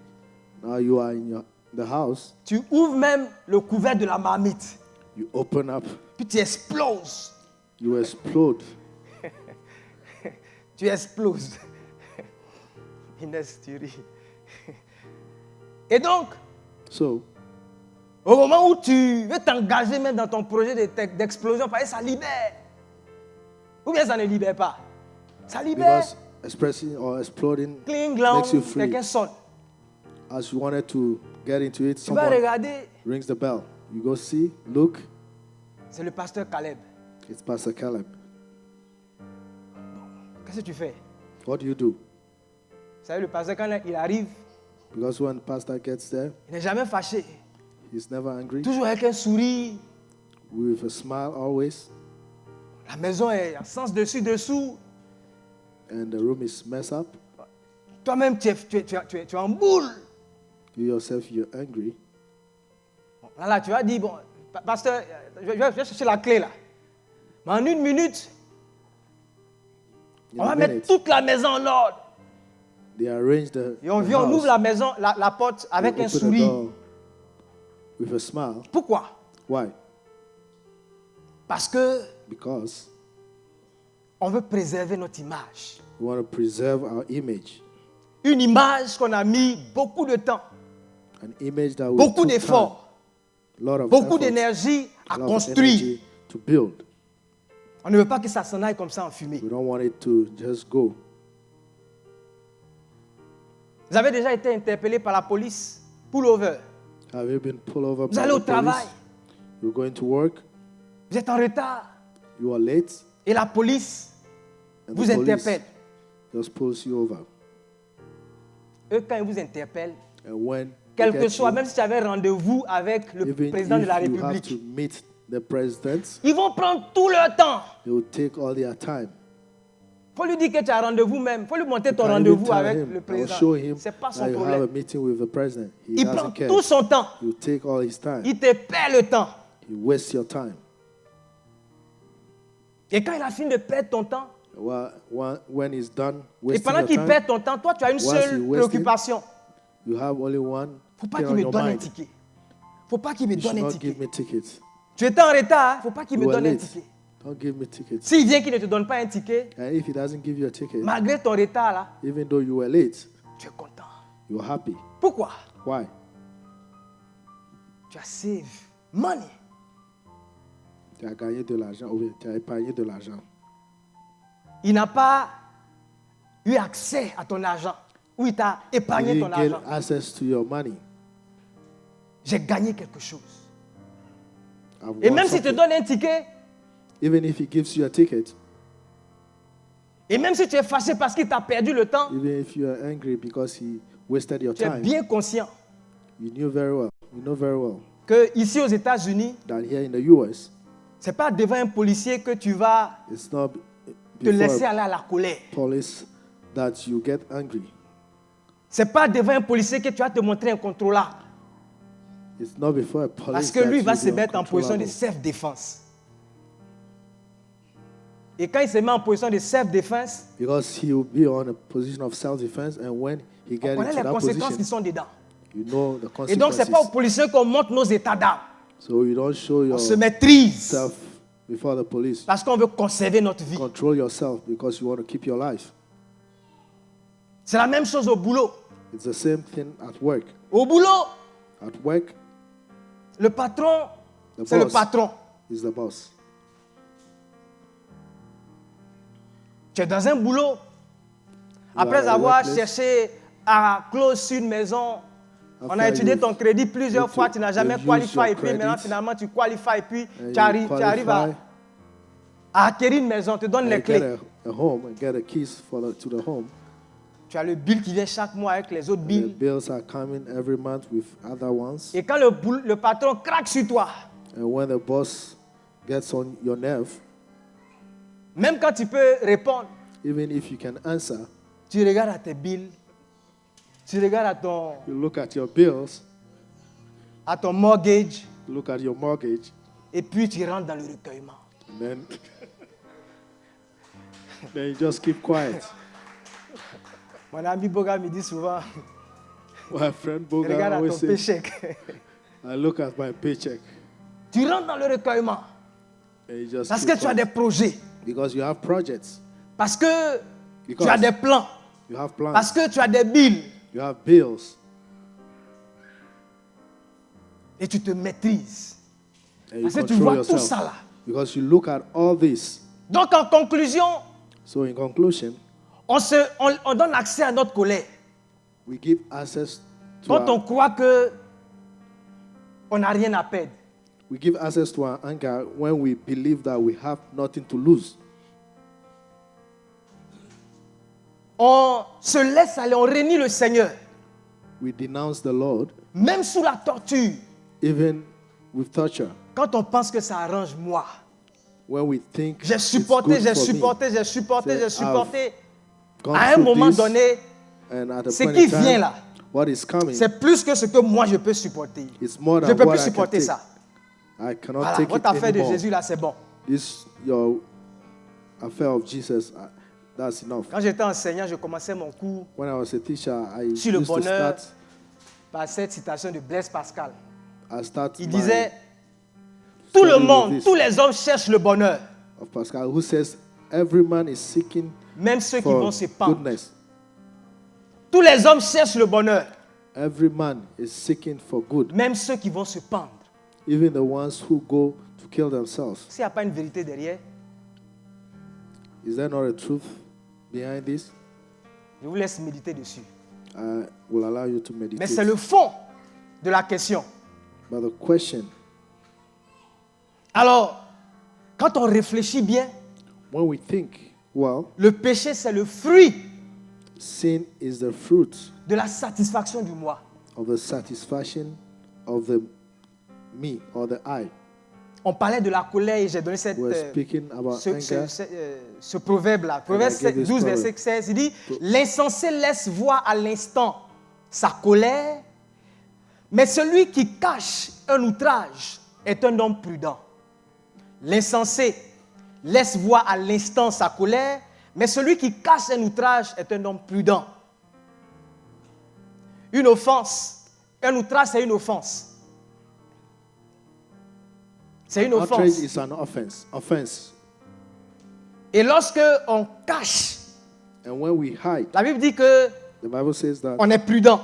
now you are in the house, tu ouvres même le couvert de la marmite, you open up, puis tu exploses. you explode. Tu exploses. Inès, tu ris. Et donc, So, au moment où tu veux t'engager même dans ton projet d'explosion, parce que ça libère. Ou bien ça ne libère pas. Ça libère. because expressing or exploding Cling, glang, makes you free. quelqu'un sonne. As you wanted to get into it, Tu vas someone regarder, rings the bell. You go see, look, c'est le pasteur Caleb. it's Pastor Caleb. Qu'est-ce que tu fais? What do you do? Vous savez, le pasteur, quand il arrive, Because when pastor gets there, il n'est jamais fâché. he's never angry, Toujours avec un sourire. with a smile always, La maison est en sens dessus-dessous. and the room is messed up. Toi-même, tu es en boule. You yourself, you're angry. Voilà, tu vas dire, bon, pasteur, je vais chercher la clé là. Mais en 1 minute, In on a va mettre minute, toute la maison en ordre. they arrange the, Et on the vient, on house. ouvre la maison, la porte avec They un open the sourire. door with a smile. Pourquoi? Why? Parce que Because on veut préserver notre image. we want to preserve our image. Une image qu'on a mis beaucoup de temps, An image that we beaucoup took time, d'efforts, a lot of beaucoup effort, d'énergie à a lot of construire. energy to build. On ne veut pas que ça s'en aille comme ça en fumée. We don't want it to just go. Vous avez déjà été interpellé par la police, pull over. Have you been pulled over Vous by allez au the police? travail, You're going to work, vous êtes en retard you are late, et la police and vous the police interpelle. just pulls you over. Eux, quand ils vous interpellent, And when quel they que get soit, you, même si tu avais rendez-vous avec le even président de la if you have to République, meet the president, ils vont prendre tout leur temps. they will take all their time. Il faut lui dire que tu as rendez-vous même. Il faut lui montrer ton Can even rendez-vous tell avec him, le or show président. him Ce n'est pas that son you have a problème. meeting with the president. He Il prend doesn't care. tout son temps. You take all his time. Il te perd le temps. You waste your time. Et quand il a fini de perdre ton temps, When he's done et wasting pendant your qu'il time, perd ton temps, toi, tu as une Once seule you waste préoccupation. you have only one Il ne faut pas thing qu'il on me your donne un mind. ticket. Il ne faut pas qu'il me You should donne un not ticket. give me tickets. Tu étais en retard, il ne faut pas qu'il me You are donne un late. ticket. Don't give me tickets. S'il vient qu'il ne te donne pas un ticket, And if he doesn't give you a ticket, malgré ton retard là, even though you were late, tu es content. you're happy. Pourquoi? Why? Tu as save money. Tu as gagné de l'argent, ou bien tu as épargné de l'argent. Il n'a pas eu accès à ton argent ou il t'a You épargné ton didn't get argent. access to your money. J'ai gagné quelque chose. I've Et won même s'il te something. donne un ticket, Even if he gives you a ticket, et même si tu es fâché parce qu'il t'a perdu le temps, even if you are angry because he wasted your tu es time, bien conscient you know very well que ici aux États-Unis, that here in the US, c'est pas devant un policier que tu vas it's not te laisser before aller à la colère. police that you get angry. C'est pas devant un policier que tu vas te montrer incontrôlable. It's not before a police Parce que that lui va you se be mettre en position de uncontrollable. self-défense. Et quand il se met en position de self-défense, Because he will be on a position of self-defense, and when he on gets connaît into les that conséquences qui position, sont dedans. you know the Et donc, ce n'est pas aux consequences. policiers qu'on montre nos états d'âme. So you don't show On se yourself maîtrise before the police. parce qu'on veut conserver notre vie. Control yourself because you want to keep your life. C'est la même chose au boulot. It's the same thing at work. Au boulot, At work, le patron, the c'est le boss patron. is the boss. Tu es dans un boulot. Après at a avoir workplace. cherché à close sur une maison, on a After étudié you've- ton crédit plusieurs you've- fois, tu n'as jamais you've used qualifié your et puis maintenant credit, finalement tu qualifies et puis and tu arrives, you tu arrives à qualify, acquérir une maison, on te donne and les you clés. get a home and get a keys to the home. Tu as le bill qui vient chaque mois avec les autres The bills. bills are coming every month with other ones. Et quand le patron craque sur toi, And when the boss gets on your nerve, même quand tu peux répondre, even if you can answer, tu regardes à tes bills, tu regardes you look at your bills, à ton mortgage, you look at your mortgage, et puis tu rentres dans le recueillement. and then, then you just keep quiet. Mon ami Boga me dit souvent, My friend Boga regarde à always ton says, paycheck. I look at my paycheck, Tu rentres dans le recueillement and you just parce keep que tu as quiet. des projets, Because you have projects, parce que Because tu as des plans, you have plans, parce que tu as des bills you have bills, et tu te maîtrises. and you Parce que tu control vois yourself. tout ça là. Because you look at all this. Donc en conclusion, So in conclusion, on donne accès à notre colère we give access to quand on our, croit que on n'a rien à perdre. we give access to our anger when we believe that we have nothing to lose. On se laisse aller, on renie le Seigneur, We denounce the Lord, même sous la torture, even with torture. quand on pense que ça arrange moi. When we think J'ai it's supporté, good j'ai for me. supporté, j'ai supporté, Say, j'ai supporté. Gone À un through moment this, donné, and at a ce point qui in time, vient là, what is coming c'est plus que ce que moi je peux supporter. is more Je than ne peux what plus I can supporter take. ça. I cannot Voilà, take votre it affaire de anymore. Jésus là, c'est bon. This your affair of Jesus, that's enough. Quand j'étais enseignant, je commençais mon cours When I was a teacher, I sur le used to bonheur start. par cette citation de Blaise Pascal. I start Il my disait, tout le study with monde, this tous les hommes cherchent le bonheur, of Pascal, who says every man is seeking même ceux qui for vont se pendre. goodness. Tous les hommes cherchent le bonheur, Every man is seeking for good, même ceux qui vont se pendre. even the ones who go to kill themselves. S'il n'y a pas une vérité derrière, Is there not a truth behind this? je vous laisse méditer dessus. I will allow you to Mais meditate. c'est le fond de la question. But the question, Alors, quand on réfléchit bien, when we think, well, le péché, c'est le fruit sin is the fruit de la satisfaction du moi. of the satisfaction of the me or the I. On parlait de la colère et j'ai donné cette, We're speaking about anger. ce proverbe-là. Proverbe I gave this 12, proverb. verset 16, il dit « L'insensé laisse voir à l'instant sa colère, mais celui qui cache un outrage est un homme prudent. » L'insensé laisse voir à l'instant sa colère, mais celui qui cache un outrage est un homme prudent. Une offense, un outrage, c'est une offense. C'est une Outrage offense. is an offense. Offense. Et lorsque on cache, And when we hide, la Bible dit que the Bible says that on est prudent.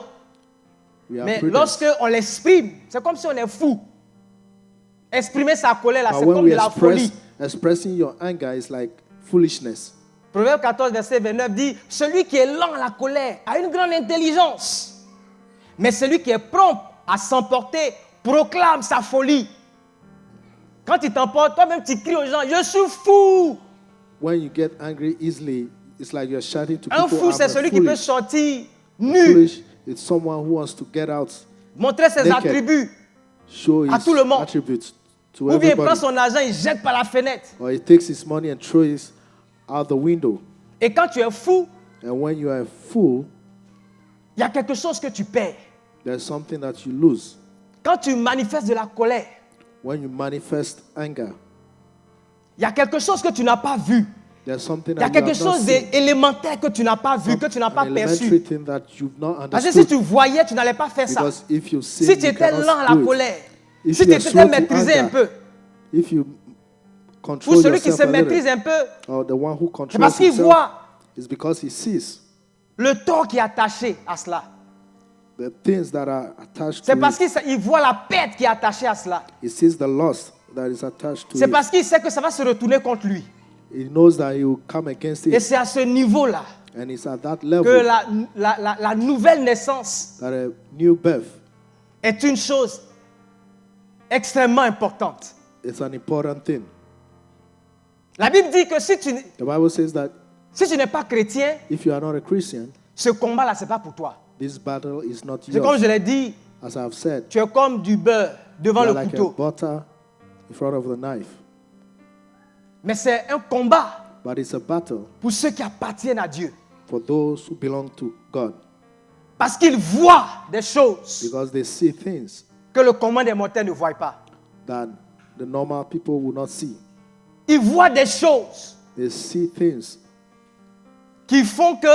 we are Mais prudent. lorsque on l'exprime, c'est comme si on est fou. Exprimer sa colère, là, But c'est when comme we de la folie. expressing your anger is like foolishness. Proverbe 14, verset 29 dit, celui qui est lent à la colère a une grande intelligence. Mais celui qui est prompt à s'emporter proclame sa folie. Quand tu t'emportes, toi-même tu cries aux gens, je suis fou. When you get angry easily, it's like you're shouting to Un people. fou, c'est I'm celui qui peut foolish. sortir nu, Foolish is someone who wants to get out, montrer ses naked. attributs. show À his tout le monde. attributes to Ou bien il prend everybody. son argent, il jette par la fenêtre. Or he takes his money and throws it out the window. Et quand tu es fou, And when you are a fool, il y a quelque chose que tu perds. there's something that you lose. Quand tu manifestes de la colère, When you manifest anger, il y a quelque chose que tu n'as pas vu. there's something Il y a that you quelque have not chose seen. d'élémentaire que tu n'as pas vu, que tu n'as pas An elementary perçu. thing that you've not Parce que si understood. tu voyais, tu n'allais pas faire ça. Because if you see, Si tu you étais cannot lent à la do it. colère, If si you tu are étais slow to maîtrisé un anger, peu, if you pour control celui qui yourself se a little, maîtrise un peu, or the one who c'est controls parce qu'il himself, voit is because he sees le tort qui est attaché à cela. the things that are attached C'est to parce it. qu'il voit la perte qui est attachée à cela. He sees the loss that is attached to C'est it. parce qu'il sait que ça va se retourner contre lui. He knows that he will come against Et it. c'est à ce niveau-là And it's at that que level la nouvelle naissance that a new birth est une chose extrêmement importante. is an important thing. La Bible dit que si tu The Bible says that n'es pas chrétien, if you are not a Christian, ce combat-là, ce n'est pas pour toi. this battle is not C'est comme yours. je l'ai dit, As I've said, tu es comme du beurre devant you are le like a couteau. butter in front of the knife. Mais c'est un combat But it's a battle pour ceux qui appartiennent à Dieu. for those who belong to God. Parce qu'ils voient des choses Because they see things que le commun des mortels ne voit pas. that the normal people will not see. Ils voient des choses They see things qui font que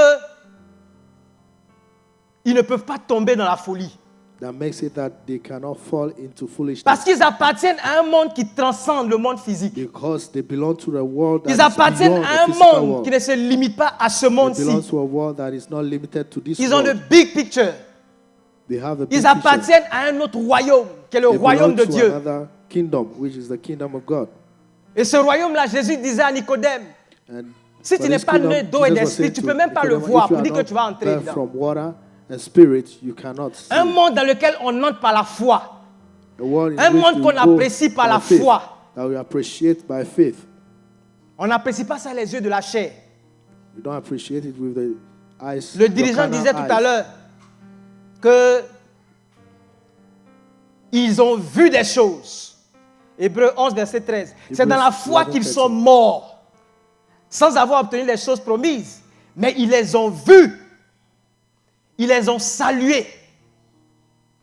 ils ne peuvent pas tomber dans la folie. that makes it that they cannot fall into Parce foolishness. qu'ils appartiennent à un monde qui transcende le monde physique. Because they belong to the world that Ils is appartiennent beyond à un the physical monde world. qui ne se limite pas à ce They monde-ci. belong to a world that is not limited to this Ils ont le world. big picture. They have a big Ils picture. appartiennent à un autre royaume, qui est le They royaume belong de to Dieu. another kingdom, which is the kingdom of God. Et ce royaume-là, Jésus disait à Nicodème, And si for tu n'es this pas kingdom, né d'eau et Jesus was d'esprit, saying tu to ne peux même pas le Nicodemus, voir if you pour are dire que not tu vas entrer birthed dedans. from water and spirit, you cannot see. Un monde dans lequel on entre par la foi. A world in un which monde we qu'on go apprécie par by la faith, foi. that we appreciate by faith. On n'apprécie pas ça les yeux de la chair. You don't appreciate it with the eyes. Le your dirigeant carnal disait tout à eyes. l'heure que ils ont vu des choses. Hébreux 11, verset 13. C'est dans la foi qu'ils sont morts, sans avoir obtenu les choses promises. Mais ils les ont vues. Ils les ont saluées.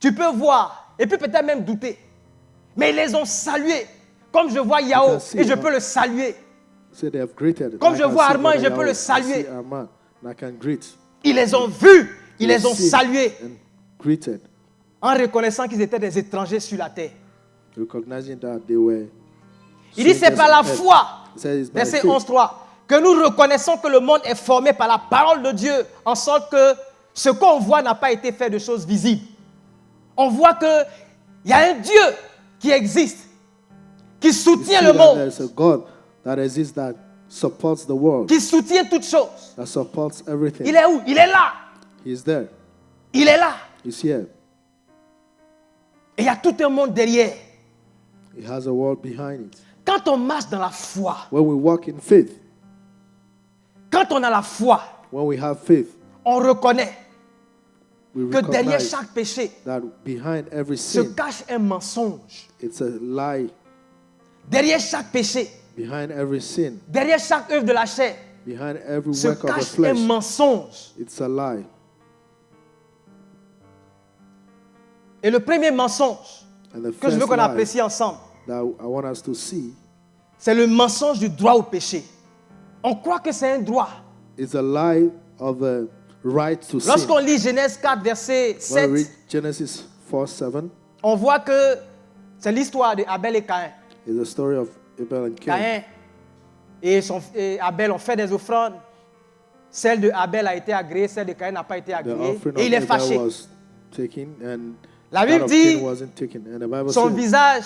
tu peux voir, et puis peut-être même douter. Mais ils les ont salués. Comme je vois Yao, et je peux le saluer. Say they have greeted. Comme I je can vois see Armand, et Brother je peux Yao, le I saluer. see Armand, and I can greet. Ils les ont vus, ils They les ont seen salués, and greeted, en reconnaissant qu'ils étaient des étrangers sur la terre. recognizing that they were. Il dit, c'est strangers par la on earth. foi, He said it's by verset faith 11.3, que nous reconnaissons que le monde est formé par la parole de Dieu, en sorte que ce qu'on voit n'a pas été fait de choses visibles. On voit qu'il y a un Dieu qui existe, qui You soutient see le that monde, there's a God that exists, that supports the world, qui soutient toutes choses. that supports everything. Il est où? Il est là. He's there. Il est là. He's here. Et il y a tout un monde derrière. He has a world behind it. Quand on marche dans la foi, When we walk in faith, quand on a la foi, when we have faith, on reconnaît we que derrière recognize chaque péché that behind every se sin, cache un mensonge. it's a lie. Derrière chaque péché, Behind every sin, derrière chaque œuvre de la chair, behind every se work of the cache un flesh, mensonge. it's a lie. Et le premier mensonge And the que je veux first qu'on lie apprécie ensemble, that I want us to see c'est le mensonge du droit au péché. On croit que c'est un droit. is a lie of the right to sin. Lorsqu'on lit Genèse 4, verset When we 7, read Genesis 4:7, on voit que c'est l'histoire de Abel et Caïn. is the story of Abel and Cain. Caïn et Abel ont fait des offrandes. Celle de Abel a été agréée, celle de Caïn n'a pas été The agréée. offering Et il est of Abel fâché. was taken, and La that Bible of dit, Cain wasn't taken. And the Bible son says visage,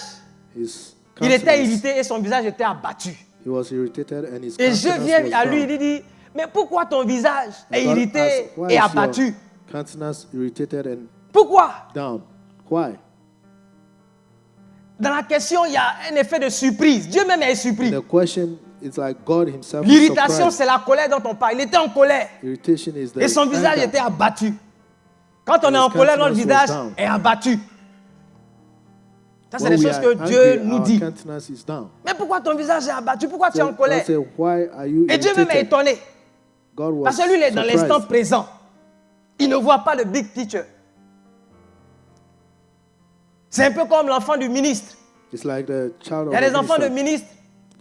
his il était countenance, irrité et son visage était abattu. he was irritated, and his Et je countenance viens was à lui, down. il dit, mais pourquoi ton visage est God irrité asked, why et is abattu? your countenance irritated and Pourquoi? down? Why? Dans la question, il y a un effet de surprise. Dieu même est surpris. The question is like God himself is L'irritation, surprised. c'est la colère dont on parle. Il était en colère Irritation is the et son visage anger. était abattu. Quand on est His en colère, notre countenance visage was down. est abattu. Ça, c'est When des we choses are que Dieu angry, nous our dit. countenance is down. Mais pourquoi ton visage est abattu? Pourquoi tu es So en colère? God said, why are you Et Dieu même est irritated? étonné. God was Parce que lui, il est dans surprised. l'instant présent. Il ne voit pas le big picture. C'est un peu comme l'enfant du ministre. It's like the child Il y a of des a enfants de minister. ministres.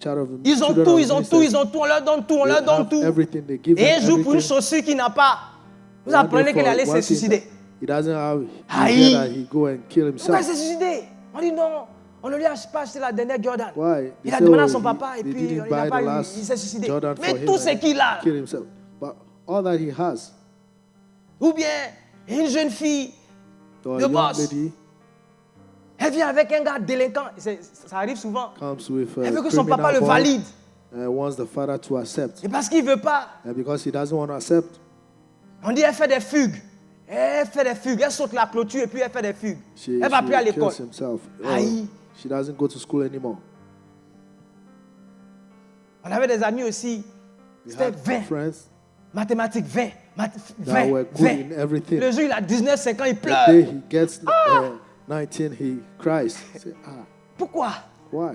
Child of Ils ont children tout, of ils ont ministers. tout, ils ont tout. On leur donne tout, on They leur donne have tout. everything, they give Et un them jour, pour une everything. chaussure qu'il n'a pas, vous One apprenez day qu'il for allait one se thing suicider. that he doesn't have, Aïe. he said that he go and kill Pourquoi il s'est himself. suicidé? On dit non, on ne lui a pas acheté la dernière Jordan. Why? Il They a say, demandé à oh, son papa et they puis didn't il n'a buy pas the eu, last il s'est suicidé. Jordan for Mais him tout ce and qu'il a, kill himself. But all that he has, ou bien une jeune fille, or The a young boss. lady elle vient avec un gars délinquant. Ça arrive souvent. comes with a Elle veut que son papa le criminal boy valide. and wants the father to accept. Et parce qu'il ne veut pas, And because he doesn't want to accept, on dit elle fait des fugues. Elle fait des fugues. Elle saute la clôture et puis elle fait des fugues. she Elle ne va plus à l'école. kills himself. Or Aïe. she doesn't go to school anymore. On avait des amis aussi. We C'était had 20. friends Mathématiques, 20. that 20. were good 20. in everything. Le jour, il a 19, 5 ans, il The pleure. day he gets 19, he cries. Say, Pourquoi? why?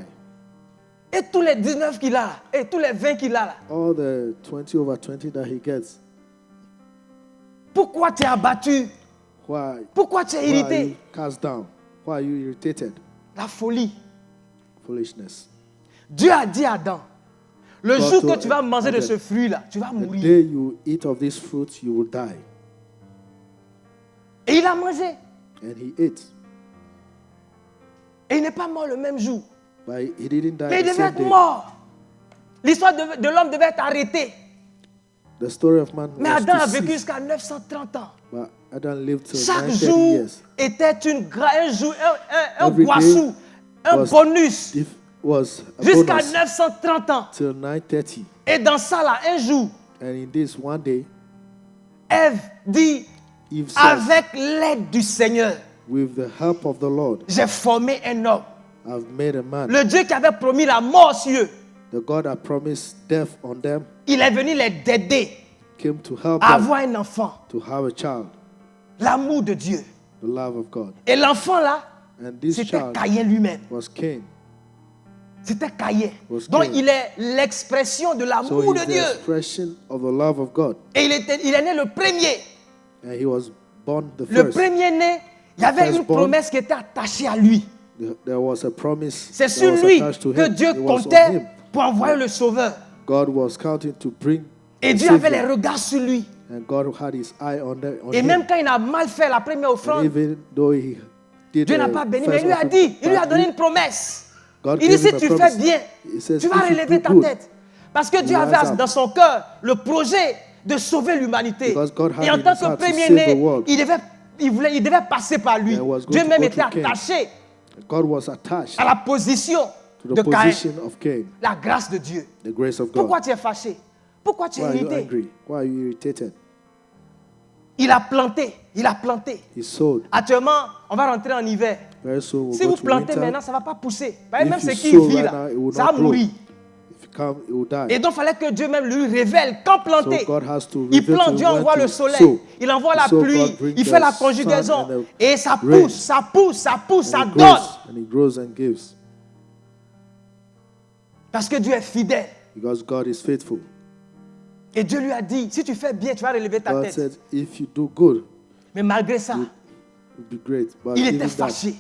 Et tous les 19 qu'il a, et tous les 20 qu'il a là, All the 20 over 20 that he gets, pourquoi tu es abattu? why? Pourquoi tu es Why are you irrité? cast down? Why are you irritated? La folie. Foolishness. Dieu a dit à Adam, le God jour told que tu vas manger de Adam, ce fruit-là, tu vas The mourir. day you eat of this fruit, you will die. Et il a mangé. And he ate. Et il n'est pas mort le même jour. But he didn't die Mais il the devait same être day. mort. L'histoire de l'homme devait être arrêtée. The story of man Mais was Adam a to vécu cease. jusqu'à 930 ans. But Adam lived till Chaque 930 jour years. était un jour, un Every day boissou, un was bonus. Was a Jusqu'à bonus 930 ans. till 930. Et dans ça, là, un jour, And in this one day, Ève dit, Eve said, avec l'aide du Seigneur, with the help of the Lord, j'ai formé un homme. I've made a man. Le Dieu qui avait promis la mort sur eux, The God that promised death on them il est venu les aider came to help à them avoir un enfant. to have a child, L'amour de Dieu. the love of God. Et l'enfant là, And this c'était child Caïn lui-même. was Cain. C'était Caïn. Was Donc Cain. il est l'expression de So l'amour he's de the Dieu. expression of the love of God. Et il est né le premier. And he was born the Le first. premier-né Il y avait une firstborn, promesse qui était attachée à lui. there was a promise C'est that sur was lui attached to que him. Dieu It was on comptait him. pour envoyer le Sauveur. God was counting to bring Et the Dieu avait les Savior. regards sur lui. And God had his eye on Et him. même quand il a mal fait la première And offrande, even though he did Dieu n'a the pas béni, mais first il lui a offering dit, il lui a badly, donné une promesse. God Il dit, gave si him a tu promise. fais bien, He says, tu vas if you relever do ta good, tête. Parce que Dieu you avait rise up. dans son cœur le projet de sauver l'humanité. Because God had Et en in tant his que heart to save premier-né, the world. il devait passer par lui. And he was going Dieu to même go était through Cain. attaché God was attached à la position to de the Caïn. position of Cain, La grâce de Dieu. the grace of God. Pourquoi tu es fâché? Pourquoi tu es Why are you irrité? angry? Why are you irritated? Il a planté. Il a planté. He sowed. Actuellement, on va rentrer en hiver. Very soon we'll Si go vous to plantez winter. maintenant, ça ne va pas pousser. Même If ce you qui sow vit right là, now, it will ça not va grow. mourir. If you come, it will die. Et donc, il fallait que Dieu même lui révèle quand planter. So God has to Il reveal plante, to Dieu him when envoie to le soleil, sow. il envoie la So God pluie, brings il fait la the conjugaison. sun and the Et ça rain. pousse, ça pousse, ça pousse, ça And it donne. grows, and he grows and gives. Parce que Dieu est fidèle. Because God is faithful. Et Dieu lui a dit, si tu fais bien, tu vas relever ta God tête. said, if you do good, Mais malgré ça, it will be great. But il even était that, fâché.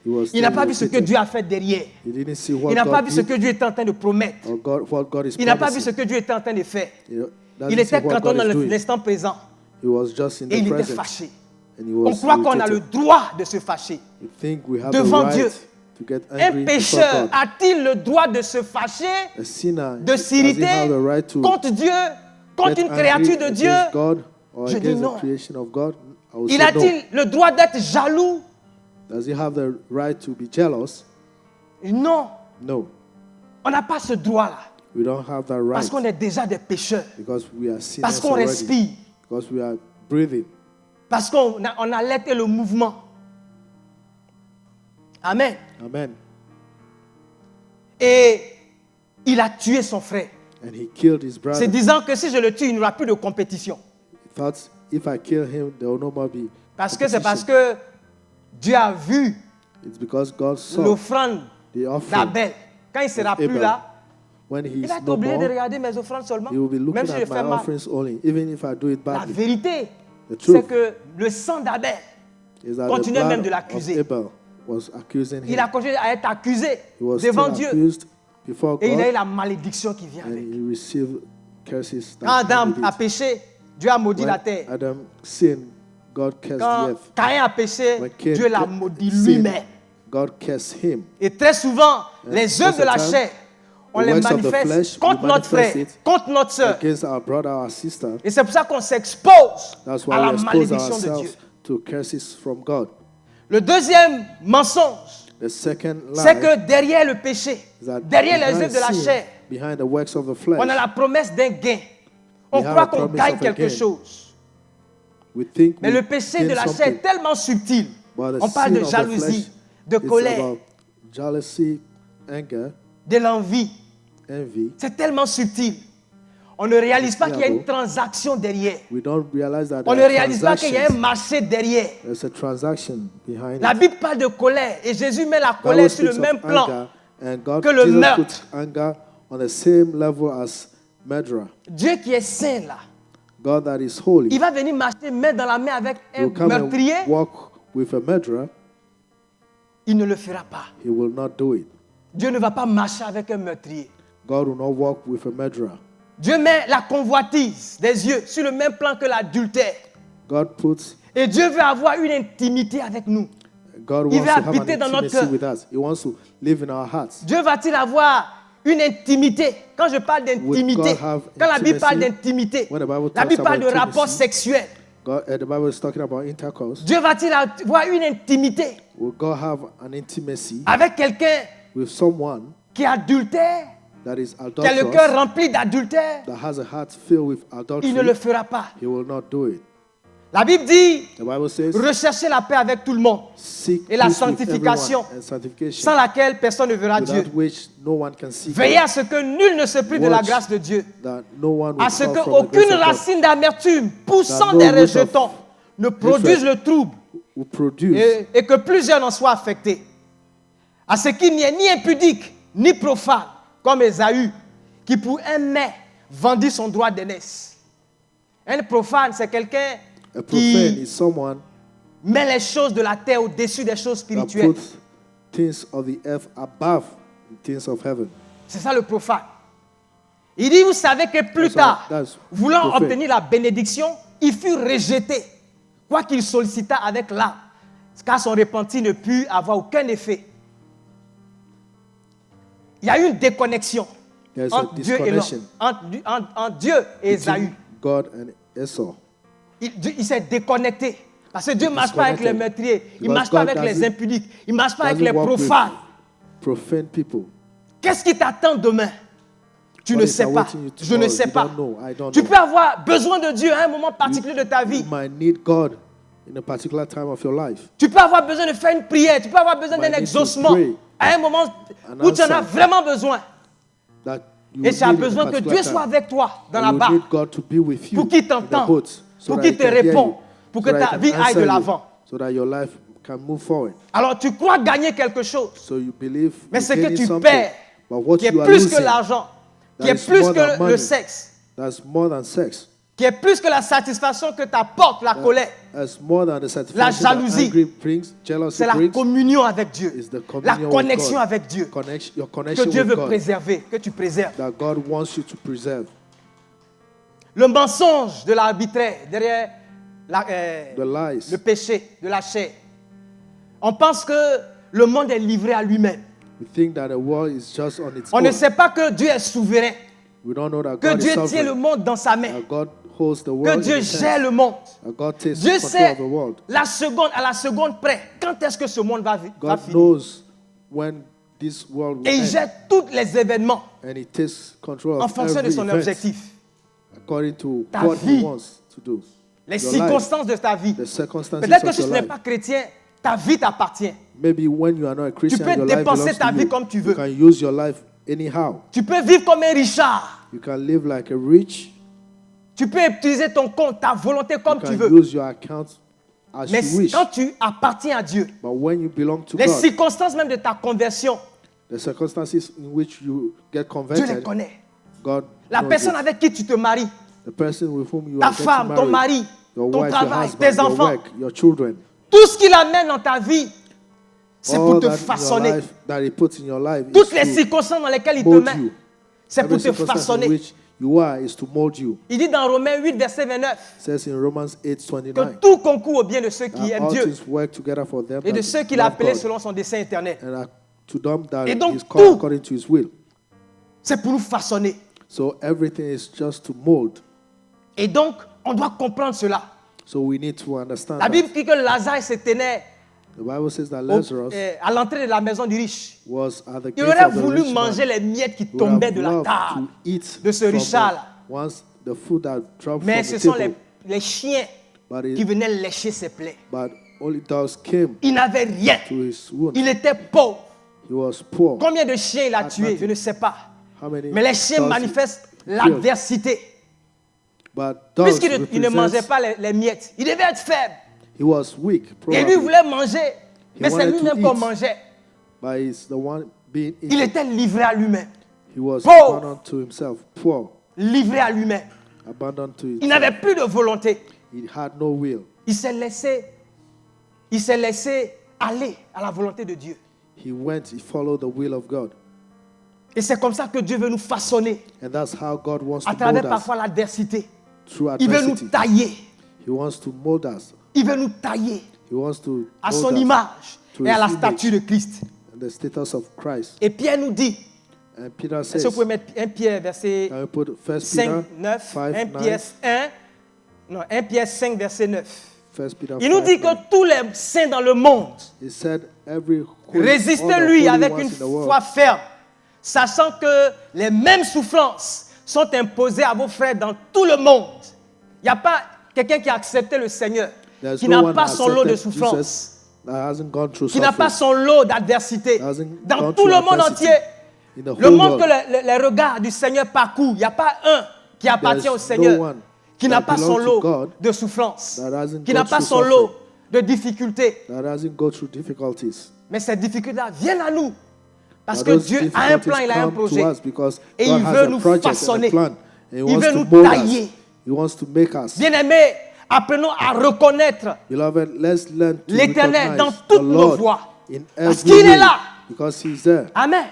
he was Il n'a still pas vu ce que irritated. Dieu a fait derrière. He didn't see what Il n'a pas God vu ce did que Dieu était en train de promettre. or what God is Il n'a pas vu ce promising. que Dieu était en train de faire. He doesn't Il see était what cantonné God is dans doing. l'instant présent. He was just in Et il the était present. fâché. And he On was croit qu'on a le irritated. droit de se fâcher. We think we have devant the Dieu. right to get Un angry before pécheur God. a-t-il le droit de se fâcher, A sinner, de does he s'irriter have the right to contre Dieu, contre get une angry créature de Dieu? against God or Je dis against non. the creation of God? I will Il say a-t-il le droit d'être jaloux? no. Does he have the right to be jealous? Non. No. On n'a pas ce droit-là. We don't have that right Parce qu'on est déjà des pécheurs. because we are sinners Parce qu'on already. respire. Because we are breathing. Parce qu'on a allaité le mouvement. Amen. Amen. Et il a tué son frère. And he killed his C'est brother. disant que si je le tue, il n'y aura plus de compétition. He thought, if I kill him, there will no more be Parce que c'est parce competition. que Dieu a vu It's because God saw l'offrande the offering d'Abel. Quand il ne sera of plus Abel. là, When il he's va être no obligé de more, regarder mes offrandes seulement. he will be Même looking si je at fais my mal. offerings only, even if I do it La badly. vérité, The c'est truth que le sang d'Abel is that continuait the même de blood l'accuser. of Abel was accusing Il him. a continué à être accusé He was devant still Dieu. accused before Et il a eu God, la malédiction qui vient and avec. he received curses. that Quand Adam came with a it. péché, Dieu a maudit When la terre. Adam sinned, God cursed the Quand earth. Caïn a péché, When Cain Dieu l'a maudit sinned, lui-même. God cursed him. Et très souvent, les most œuvres de of la the time, chair, on the les works of the manifeste flesh, contre we notre frère, manifest it contre notre soeur. Against our brother, our sister. Et c'est pour ça qu'on s'expose That's à why la we expose malédiction de Dieu. ourselves to curses from God. Le deuxième mensonge, The second c'est lie que derrière le péché, is that derrière les behind œuvres de la sin, chair, behind the works of the flesh, on a la promesse d'un gain. On We have croit a qu'on promise gagne of a quelque gain. chose. we think Mais we le péché gain de la chair something. est tellement subtil. But the On parle sin de of the jalousie, flesh, de it's colère, about jealousy, anger, de l'envie. envy. C'est tellement subtil. On ne réalise pas qu'il y a une level. transaction derrière. We don't realize that On ne there are réalise pas qu'il y a un transactions. marché derrière. There's a transaction behind La it. Bible parle de colère et Jésus met la Bible colère sur le speaks même of plan. anger, and God, que le Jesus meurtre. puts anger on the same level as murderer. Dieu qui est saint là, God that is holy il va venir marcher main dans la main avec un will come meurtrier, and walk with a murderer. il ne le fera pas. He will not do it. Dieu ne va pas marcher avec un meurtrier. God will not walk with a murderer. Dieu met la convoitise des yeux sur le même plan que l'adultère. God puts. Et Dieu veut avoir une intimité avec nous. God Il wants veut to have an habiter dans notre intimacy cœur. with us. He wants to live in our hearts. Dieu va-t-il avoir une intimité? Quand je parle d'intimité, God have quand la Bible parle intimacy? d'intimité, When the Bible la talks Bible parle de about rapport intimacy, sexuel. The Bible is talking about intercourse. Dieu va-t-il avoir une intimité Will God have an intimacy avec quelqu'un with someone qui est adultère, that is qui a le cœur adulterous, rempli d'adultère? that has a heart filled with Il ne le adultery? fera pas. He will not do it. La Bible dit, The Bible says, recherchez la paix avec tout le monde, seek et la peace with sanctification, everyone, and sanctification, sans laquelle personne ne verra Dieu. without which no one can see Veillez God, à ce que nul ne se prive de la Watch grâce de Dieu, that no one will à ce fall from the qu'aucune grace of God, racine d'amertume poussant That no des root of rejetons ne produise le trouble will produce et que plusieurs en soient affectés. À ce qu'il n'y ait ni impudique, ni profane, comme Ésaü, qui pour un mets vendit son droit d'aînesse. Un profane, c'est quelqu'un a profane qui is someone met les choses de la terre au-dessus des choses that spirituelles. put things of the earth above the things of heaven. C'est ça le profane. Il dit, vous savez que plus That's tard, what- that's voulant prophet. obtenir la bénédiction, il fut rejeté, quoiqu'il sollicita avec l'âme, car son repentir ne put avoir aucun effet. Il y a eu une déconnexion There's a entre Dieu et l'homme, disconnection entre Dieu et Ésaü. between God and Esau. Il s'est déconnecté. Parce que Dieu ne marche pas avec les meurtriers, il ne Because marche pas God avec les doesn't- impudiques, il ne marche pas avec les doesn't walk with profanes. Profane people. Qu'est-ce qui t'attend demain? Tu What ne is sais pas. awaiting you Je ne tomorrow? sais You pas. don't know. I don't Tu know. peux avoir besoin de Dieu à un moment particulier de ta vie. You might need God in a particular time of your life. Tu peux avoir besoin de faire une prière. Tu peux avoir besoin Might d'un need to exaucement pray. à un moment An où tu en as answer. vraiment besoin. That you Et tu as need in a besoin que particular Dieu soit time. avec toi dans And la you barque, need God to be with you pour qu'il in the t'entende, boat, so pour that qu'il he te can hear réponde, you, pour so que that ta he can vie aille answer de you, l'avant. so that your life can move forward. Alors tu crois gagner quelque chose, So you believe mais you're ce que gaining tu something, perds, but what qui est you are plus que losing, l'argent, qui that est is plus more than que le money. sexe, That's more than sex. qui est plus que la satisfaction que t'apporte la colère, That's more than the satisfaction jalousie. that anger brings, jealousy c'est la brings. communion avec Dieu, Is the la communion with connexion God. avec Dieu, Your que connection Dieu with veut God préserver, que tu préserves. that God wants you to preserve. Le mensonge de l'arbitraire derrière The lies. le péché de la chair. On pense que le monde est livré à lui-même. We think that the world is just on its On own. ne sait pas que Dieu est souverain, We don't know that que God Dieu is tient sovereign. le monde dans sa main, That God holds the que world Dieu in his gère hands. le monde. That God takes Dieu control sait of the world. à la seconde près quand est-ce que ce monde va God finir. knows when this world will Et il end. gère tous les événements And he takes control en of fonction de every son event objectif. according to Ta what vie. he wants to do. Les Your life, circonstances de ta vie. the circumstances Peut-être que of si your tu n'es life. pas chrétien, ta vie t'appartient. Maybe when you are not a Christian, peux your life dépenser belongs ta to vie you. comme tu You veux. can use your life anyhow. Tu peux vivre comme un Richard. You can live like a rich. Tu peux utiliser ton compte, ta volonté comme You tu can veux. use your account as Mais you wish. quand tu appartiens à Dieu, But when you belong to les God, circonstances même de ta conversion, the circumstances in which you get Dieu les converted, connaît. God La knows personne it. avec qui tu te maries, The person with whom you ta are getting femme, ton married, mari, your ton wife, your travail, husband, tes your enfants, work, your children, tout ce qu'il amène dans ta vie, c'est pour all te that in your façonner. life that he puts in your life Toutes is les to circonstances dans lesquelles il te mold met, you. c'est Every pour te circumstance in façonner. which you are is to mold you. Il dit dans Romains 8, verset 29, It says in Romans que 8:29, tout concourt au bien de ceux qui that aiment all Dieu things work together for them et de that ceux qu'il a love appelés God, selon son dessein éternel. and are to them that Et donc is called tout- according to his will. C'est pour nous façonner. So everything is just to mold. Et donc, on doit comprendre cela. So we need to understand La that. Bible dit que Lazare se tenait The Bible says that au- Lazarus à l'entrée de la maison du riche. was at the Il gate aurait of the voulu rich manger man. les miettes qui He would tombaient have de la loved table. to eat de ce from Richard-là. once the food that dropped Mais from ce the sont table, les chiens but, it- qui venaient lécher ses plaies. but only dogs came Il n'avait rien. to his wound. Il était pauvre. He was poor. Combien de chiens il a Had tués, nothing. je ne sais pas. How many Mais les chiens dogs manifestent he killed? l'adversité. But dogs Puisqu'il il ne mangeait represents- pas les miettes, il devait être faible. he was weak, Et probably, lui voulait manger. Mais c'est wanted to lui-même qu'on eat. mangeait. but he's the one being Il eaten. était livré à lui-même. He was Pauvre. abandoned to himself, poor, Livré à lui-même. abandoned to Il himself. n'avait plus de volonté. He had no will. Il s'est laissé aller à la volonté de Dieu. He followed the will of God. Et c'est comme ça que Dieu veut nous façonner And that's how God wants à to travers mold us parfois l'adversité. through Il veut nous adversity. tailler. He wants to mold us. Il veut nous tailler He wants to à mold son us image to et à la his image. statue de Christ. and the status of Christ. Et Pierre nous dit, And Peter est-ce says, que vous pouvez mettre 1 Pierre verset can we put 1 5, Peter 9, 5, 1 Pierre 1, non, 1 Pierre 5 verset 9. 1 Peter Il nous 5, dit que tous les saints dans le monde, He said, all the résistez-lui holy avec ones une in the world, foi ferme, sachant que les mêmes souffrances sont imposées à vos frères dans tout le monde. Il n'y a pas quelqu'un qui a accepté le Seigneur, there's qui no n'a one pas son lot de accepted souffrances, Jesus that hasn't gone through qui n'a pas suffering. son lot d'adversité. Hasn't Dans gone tout through le monde adversity. entier, In the le whole monde que world, les regards du Seigneur parcourent, il n'y a pas un qui appartient au There's Seigneur, no one qui n'a that pas son belongs to lot God de souffrances, that hasn't qui n'a gone pas through son lot suffering. de difficultés. that doesn't go through difficulties. Mais ces difficultés-là viennent à nous. Parce But que those Dieu a un plan, difficulties il a un come to projet. us because Et God il has veut a nous project and a façonner. plan. And he Il wants veut to nous mold tailler. us. He wants to make us. Bien-aimés, Apprenons à reconnaître Beloved, let's learn to l'Éternel dans recognize the toutes nos Lord voies. in Parce every qu'il est way, là. because He's there. Amen.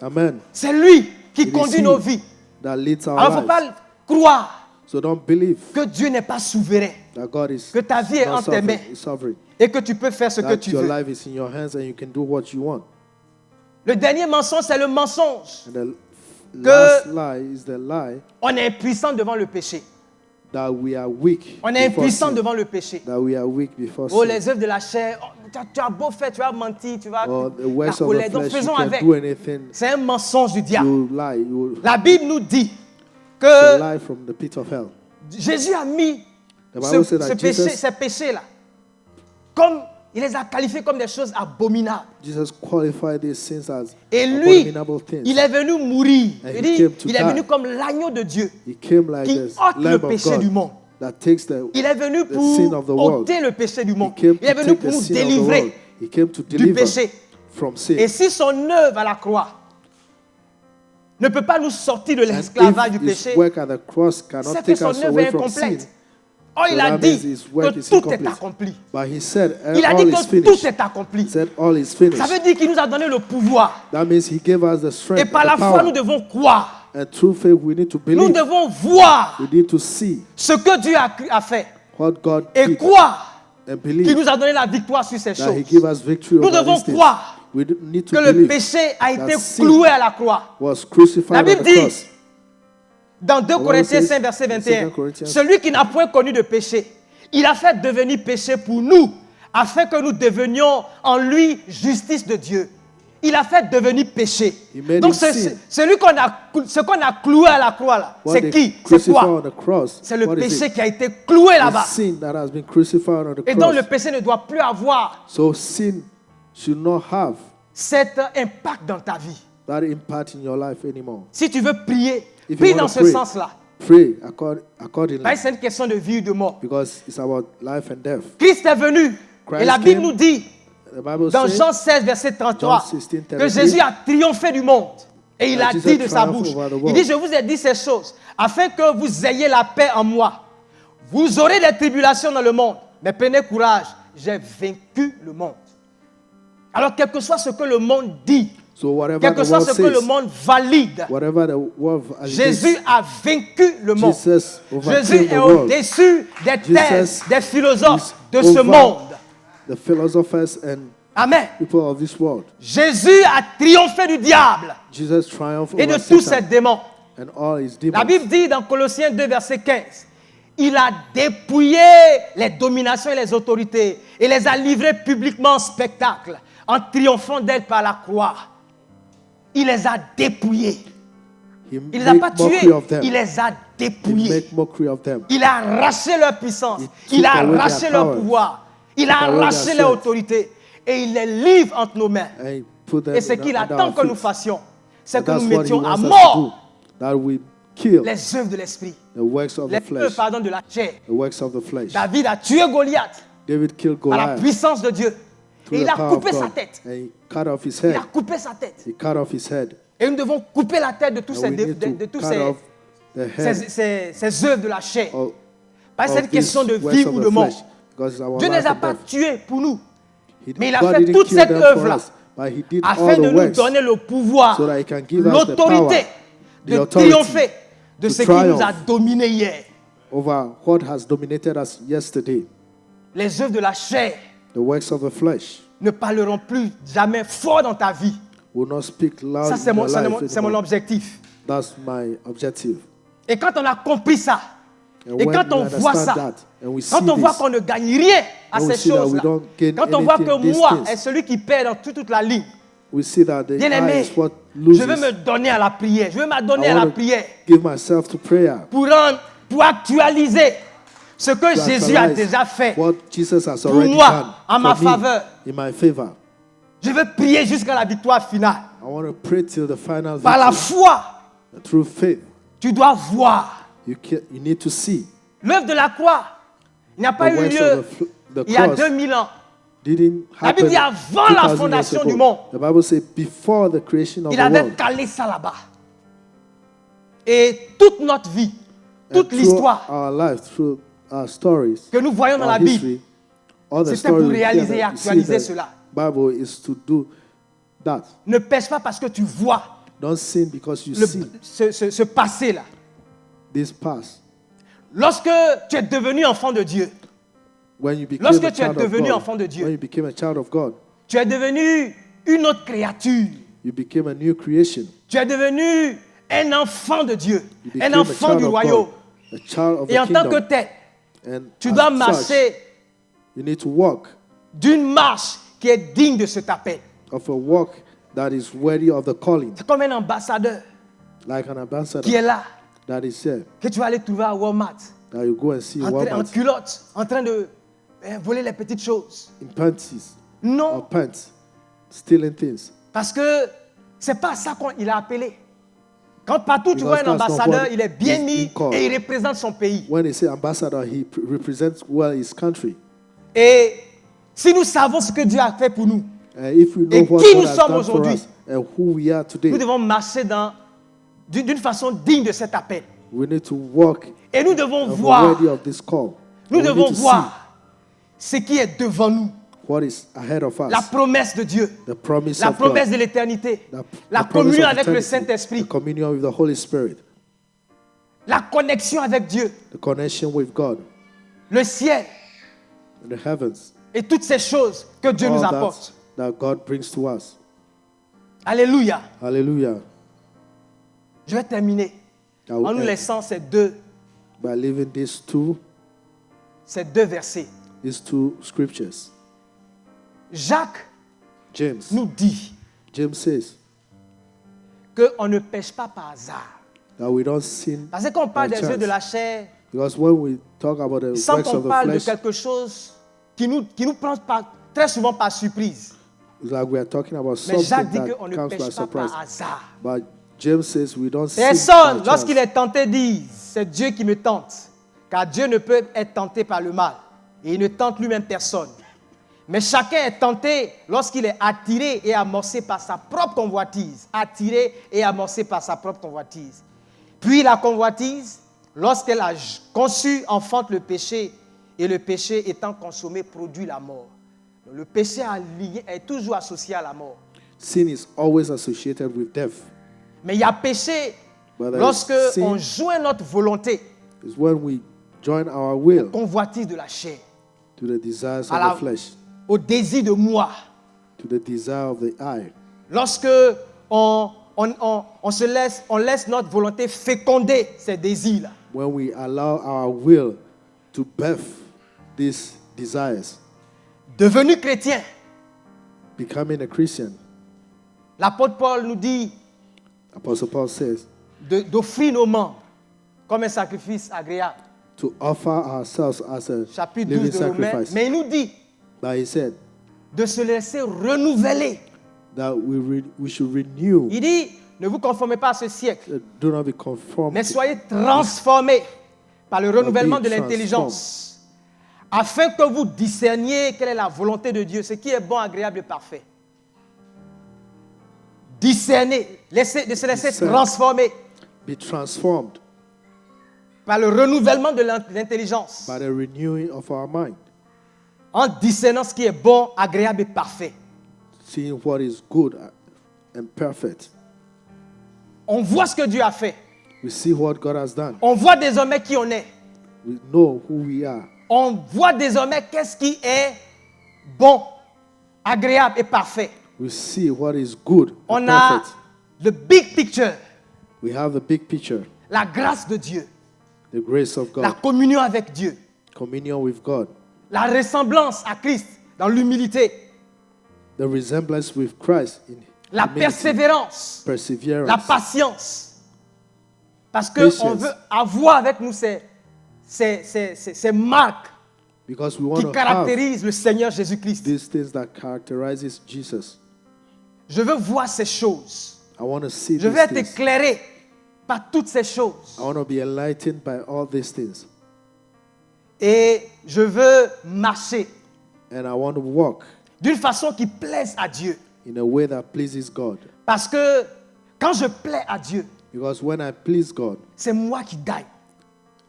Amen. C'est lui qui It is conduit he nos vies. that leads our Alors il ne faut lives. pas croire So don't believe que Dieu n'est pas souverain that God is Que ta vie est not entre tes mains. sovereign. et que tu peux faire ce que That tu your veux. life is in your hands and you can do what you want. Le dernier mensonge, c'est le mensonge. And the last lie is the lie On est impuissant devant le péché. that we are weak. On est before impuissant sin. devant le péché. That we are weak before Oh, sin. les œuvres de la chair, oh, tu as beau faire, tu as menti, tu vas... Or the la works of the colère. Donc flesh, you faisons can avec. do anything. C'est un mensonge du diable. You lie. You La Bible nous dit will que lie from the pit of hell. Jésus a mis The Bible said that ces péchés-là, comme il les a qualifiés comme des choses abominables. Jesus qualified these sins as Et lui, abominable things. il est venu mourir. And Il he dit, came to il est die. venu comme l'agneau de Dieu He came like qui this ôte le Lamb of péché du God monde. that takes the Il est venu the sin pour of the world. ôter le péché du monde. He came Il est to venu take pour the nous sin of the world. délivrer He came to du deliver péché. from sin. Et si son œuvre à la croix ne peut pas nous sortir de And l'esclavage du if his péché, work at the cross cannot c'est que take son us œuvre away est from sin, incomplète. Oh, il so a that dit means his work que is tout est incomplete. accompli. But he said Il a all dit is que finished. tout est accompli. He said all is finished. Ça veut dire qu'il nous a donné le pouvoir. That means he gave us the Et strength par and la the foi, power. nous devons croire. And through faith we need to Nous believe. devons voir We need to see ce que Dieu a fait. what God Et did croire and qu'il believe nous a donné la victoire sur ces that he choses. gave us victory Nous over devons these things. croire We need to que le believe péché a été that sin cloué à la croix. was crucified La on Bible the dit, cross. dans 2 Bible Corinthiens says 5, verset in 21, 2 Corinthians, celui qui n'a point connu de péché, il a fait devenir péché pour nous, afin que nous devenions en lui justice de Dieu. Il a fait devenir péché. He made Donc him sin. ce qu'on a cloué à la croix là, What c'est they qui? C'est crucified quoi? on the cross. C'est le What is péché it? qui a été cloué The là-bas. sin that has been crucified on the Et donc le cross. péché ne doit plus avoir So sin should not have cet impact dans ta vie. that impact in your life anymore. Si tu veux prier, If you prie want dans to ce pray, sens-là. Pray accordingly, C'est une question de vie ou de mort. because it's about life and death. Christ est venu. Christ Et la Bible came. nous dit, The Bible dans says, Jean 16, verset 33, John 16, que 33, Jésus a triomphé du monde. Et il that a Jesus dit de sa triumphed bouche, over the il world. dit, je vous ai dit ces choses, afin que vous ayez la paix en moi. Vous aurez des tribulations dans le monde, mais prenez courage, j'ai vaincu le monde. Alors, quel que soit ce que le monde dit, so whatever quel que the soit world ce que le says, monde valide, whatever the world Jésus a vaincu le monde. Jesus overcame Jésus the est world. au-dessus des thèses, Jesus des philosophes is de ce over monde. the philosophers and Amen. people of this world. Jésus a triomphé du diable Jesus triumphed et de over tous ses Satan démons. and all his La demons. Bible dit dans Colossiens 2, verset 15, il a dépouillé les dominations et les autorités et les a livrées publiquement en spectacle, en triomphant d'elles par la croix. Il les a dépouillés. He Il ne les a pas made mockery tués, of them. il les a He dépouillés. made mockery of them. Il a arraché leur puissance, He il took a away arraché their leur powers. pouvoir, il a Took away arraché their leur strength. autorité et il les livre entre nos mains. And he put them Et ce in qu'il under attend our que nous feet. fassions, c'est And que that's nous what he mettions à wants us to do. mort That we kill les œuvres de l'esprit, the works of les the flesh. œuvres, de la chair. The works of the flesh. David a tué Goliath David killed par la Goliath puissance de Dieu. through Et il the a power of coupé sa God. tête. And he cut off his Il head. a coupé sa tête. He cut off his head. Et nous devons couper la tête de tous And ces, we need de to tous cut off the head ces œuvres de la chair. of, Parce que c'est une of question these de works vie of ou the de mort. flesh. Because it's our Dieu ne life les a and pas death. tués pour nous, mais il a God fait didn't toute kill cette them for œuvre-là us, but he did all afin the de nous works donner le pouvoir, so that he can give us the power, l'autorité the de authority triompher de to ce qui nous a triumph dominés hier. over what has dominated us yesterday. Les œuvres de la chair The works of the flesh ne parleront plus jamais fort dans ta vie. will not speak loud Ça, in c'est your mon, life c'est mon anymore. objectif. That's my objective. Et quand on a compris ça, And et when quand on we voit understand ça, that, and we see quand on voit this, qu'on ne gagne rien à when we ces see that we choses-là, don't gain quand on voit anything in que these moi things, est celui qui perd dans toute la ligne, we see that the bien-aimé, eye is what je loses. veux me donner à la prière, je veux m'adonner I à la want to prière give myself to prayer. pour actualiser ce que To Jésus a actualize déjà fait what Jesus has pour already moi, done en ma for me, faveur. in my favor. Je veux prier jusqu'à la victoire finale. I want to pray till the final Par la victory. foi, Through faith, tu dois voir. you need to see. L'œuvre de la croix n'a The pas eu works lieu of the il y a cross 2000 ans. didn't La Bible happen dit avant la 2000 years fondation ago. du monde. The Bible says before the creation of Il the avait world. calé ça là-bas. Et toute notre vie, And toute through l'histoire our life, through stories, que nous voyons dans our la Bible, history, all the c'était pour stories we hear réaliser et that we see actualiser the cela. Bible is to do that. Ne pêche pas parce que tu vois Don't sin because you see ce passé-là. this past. Lorsque tu es devenu enfant de Dieu, When you became lorsque a tu es child of devenu God, enfant de Dieu, when you became a child of God, tu es devenu une autre créature. you became a new creation. Tu es devenu un enfant de Dieu, You un became a enfant child du of royaume. God, a child of Et the en tant que kingdom. tel, And tu as dois such, marcher you need to walk d'une marche qui est digne de cet appel. of a walk that is worthy of the calling, C'est comme un ambassadeur like an ambassador qui est là, that is here, que tu vas aller trouver à Walmart, that you go and see en Walmart culotte, en train de voler les petites choses. in panties Non, or pants, stealing things. parce que c'est pas ça qu'il a appelé. Quand partout tu Because vois un that's not ambassadeur, what il est bien he's mis been called. et il représente son pays. When they say ambassador, he represents well his country. Et si nous savons ce que Dieu a fait pour nous, And if we know Et what qui God nous has sommes done for aujourd'hui, us and who we are today, nous devons marcher d'une façon digne de cet appel. we need to walk Et nous devons and voir, worthy of this call. nous And we devons need to voir ce qui est devant nous. see what is ahead of us. La promesse de Dieu, The promise la of promesse God. de l'éternité, The la promise communion of avec le eternity, Saint-Esprit, the communion with the Holy Spirit, la connexion avec Dieu, the connection with God, le ciel and the heavens, et toutes ces choses que Dieu nous all apporte. that God brings to us. Alléluia. Hallelujah. Je vais terminer I will en nous end laissant ces deux by leaving these two versets. scriptures. Jacques James nous dit says qu'on ne pêche pas par hasard. that we don't sin Parce que quand on parle by des œuvres de chance. la chair, Because when we talk about the il semble works qu'on of the parle de flesh, quelque chose qui nous prend très souvent par surprise. it's like we are talking about Mais Jacques something dit that qu'on ne comes by pêche pas surprise. par hasard. But James says we don't sin Personne, by lorsqu'il chance. est tenté, dit, c'est Dieu qui me tente. Car Dieu ne peut être tenté par le mal. Et il ne tente lui-même personne. Mais chacun est tenté lorsqu'il est attiré et amorcé par sa propre convoitise. Attiré et amorcé par sa propre convoitise. Puis la convoitise, lorsqu'elle a conçu, enfante le péché. Et le péché étant consommé, produit la mort. Donc, le péché est toujours associé à la mort. Sin is always associated with death. Mais il y a péché But there is lorsque sin on joint notre volonté, is when we join our will convoitise de la chair, to the desires à of the flesh, au désir de moi. to the desire of the eye. Lorsque on laisse notre volonté féconder ces désirs-là. When we allow our will to birth these desires, Devenu chrétien, becoming a Christian, l'apôtre Paul nous dit Apostle Paul says, d'offrir nos membres comme un sacrifice agréable. to offer ourselves as a Chapitre living 12 de Romains. sacrifice. Mais il nous dit But he said de se laisser renouveler. that we should renew, Il dit, ne vous conformez pas à ce siècle, do not be conformed, mais soyez transformés par le renouvellement de Be l'intelligence, afin que vous discerniez quelle est la volonté de Dieu, ce qui est bon, agréable et parfait. Discerner, de se laisser Discern. transformer be transformed par le renouvellement de l'intelligence, by the renewing of our mind, en discernant ce qui est bon, agréable et parfait. seeing what is good and perfect. On voit ce que Dieu a fait. We see what God has done. On voit désormais qui on est. We know who we are. On voit désormais qu'est-ce qui est bon, agréable et parfait. We see what is good and On a perfect. le big picture, We have the big picture, la grâce de Dieu, the grace of la God, communion avec Dieu, communion with God, la ressemblance à Christ dans l'humilité, the resemblance with Christ in la humility, persévérance, perseverance, la patience. Parce Patience. qu'on veut avoir avec nous ces marques because we want qui to have caractérisent le Seigneur Jésus-Christ. these things that characterizes Jesus. Je veux voir ces choses. I want to see Je these veux être things. éclairé par toutes ces choses. I want to be enlightened by all these things. Et je veux marcher And I want to walk d'une façon qui plaise à Dieu. in a way that pleases God. Parce que quand je plais à Dieu, Because when I please God, c'est moi qui gagne.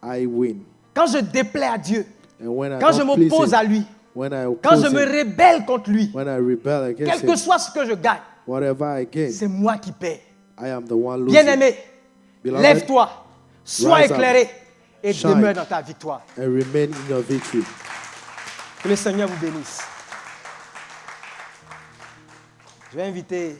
I win. quand je déplais à Dieu, And when I quand je don't please m'oppose him, à lui, when I quand je oppose me him, rébelle contre lui, when I rebel against quel que him, soit ce que je gagne, whatever I gain, c'est moi qui paie. I am the one losing. Bien-aimé, Beloved, lève-toi, sois rise up, éclairé et shine. demeure dans ta victoire. and remain in your victory. Que le Seigneur vous bénisse. Je vais inviter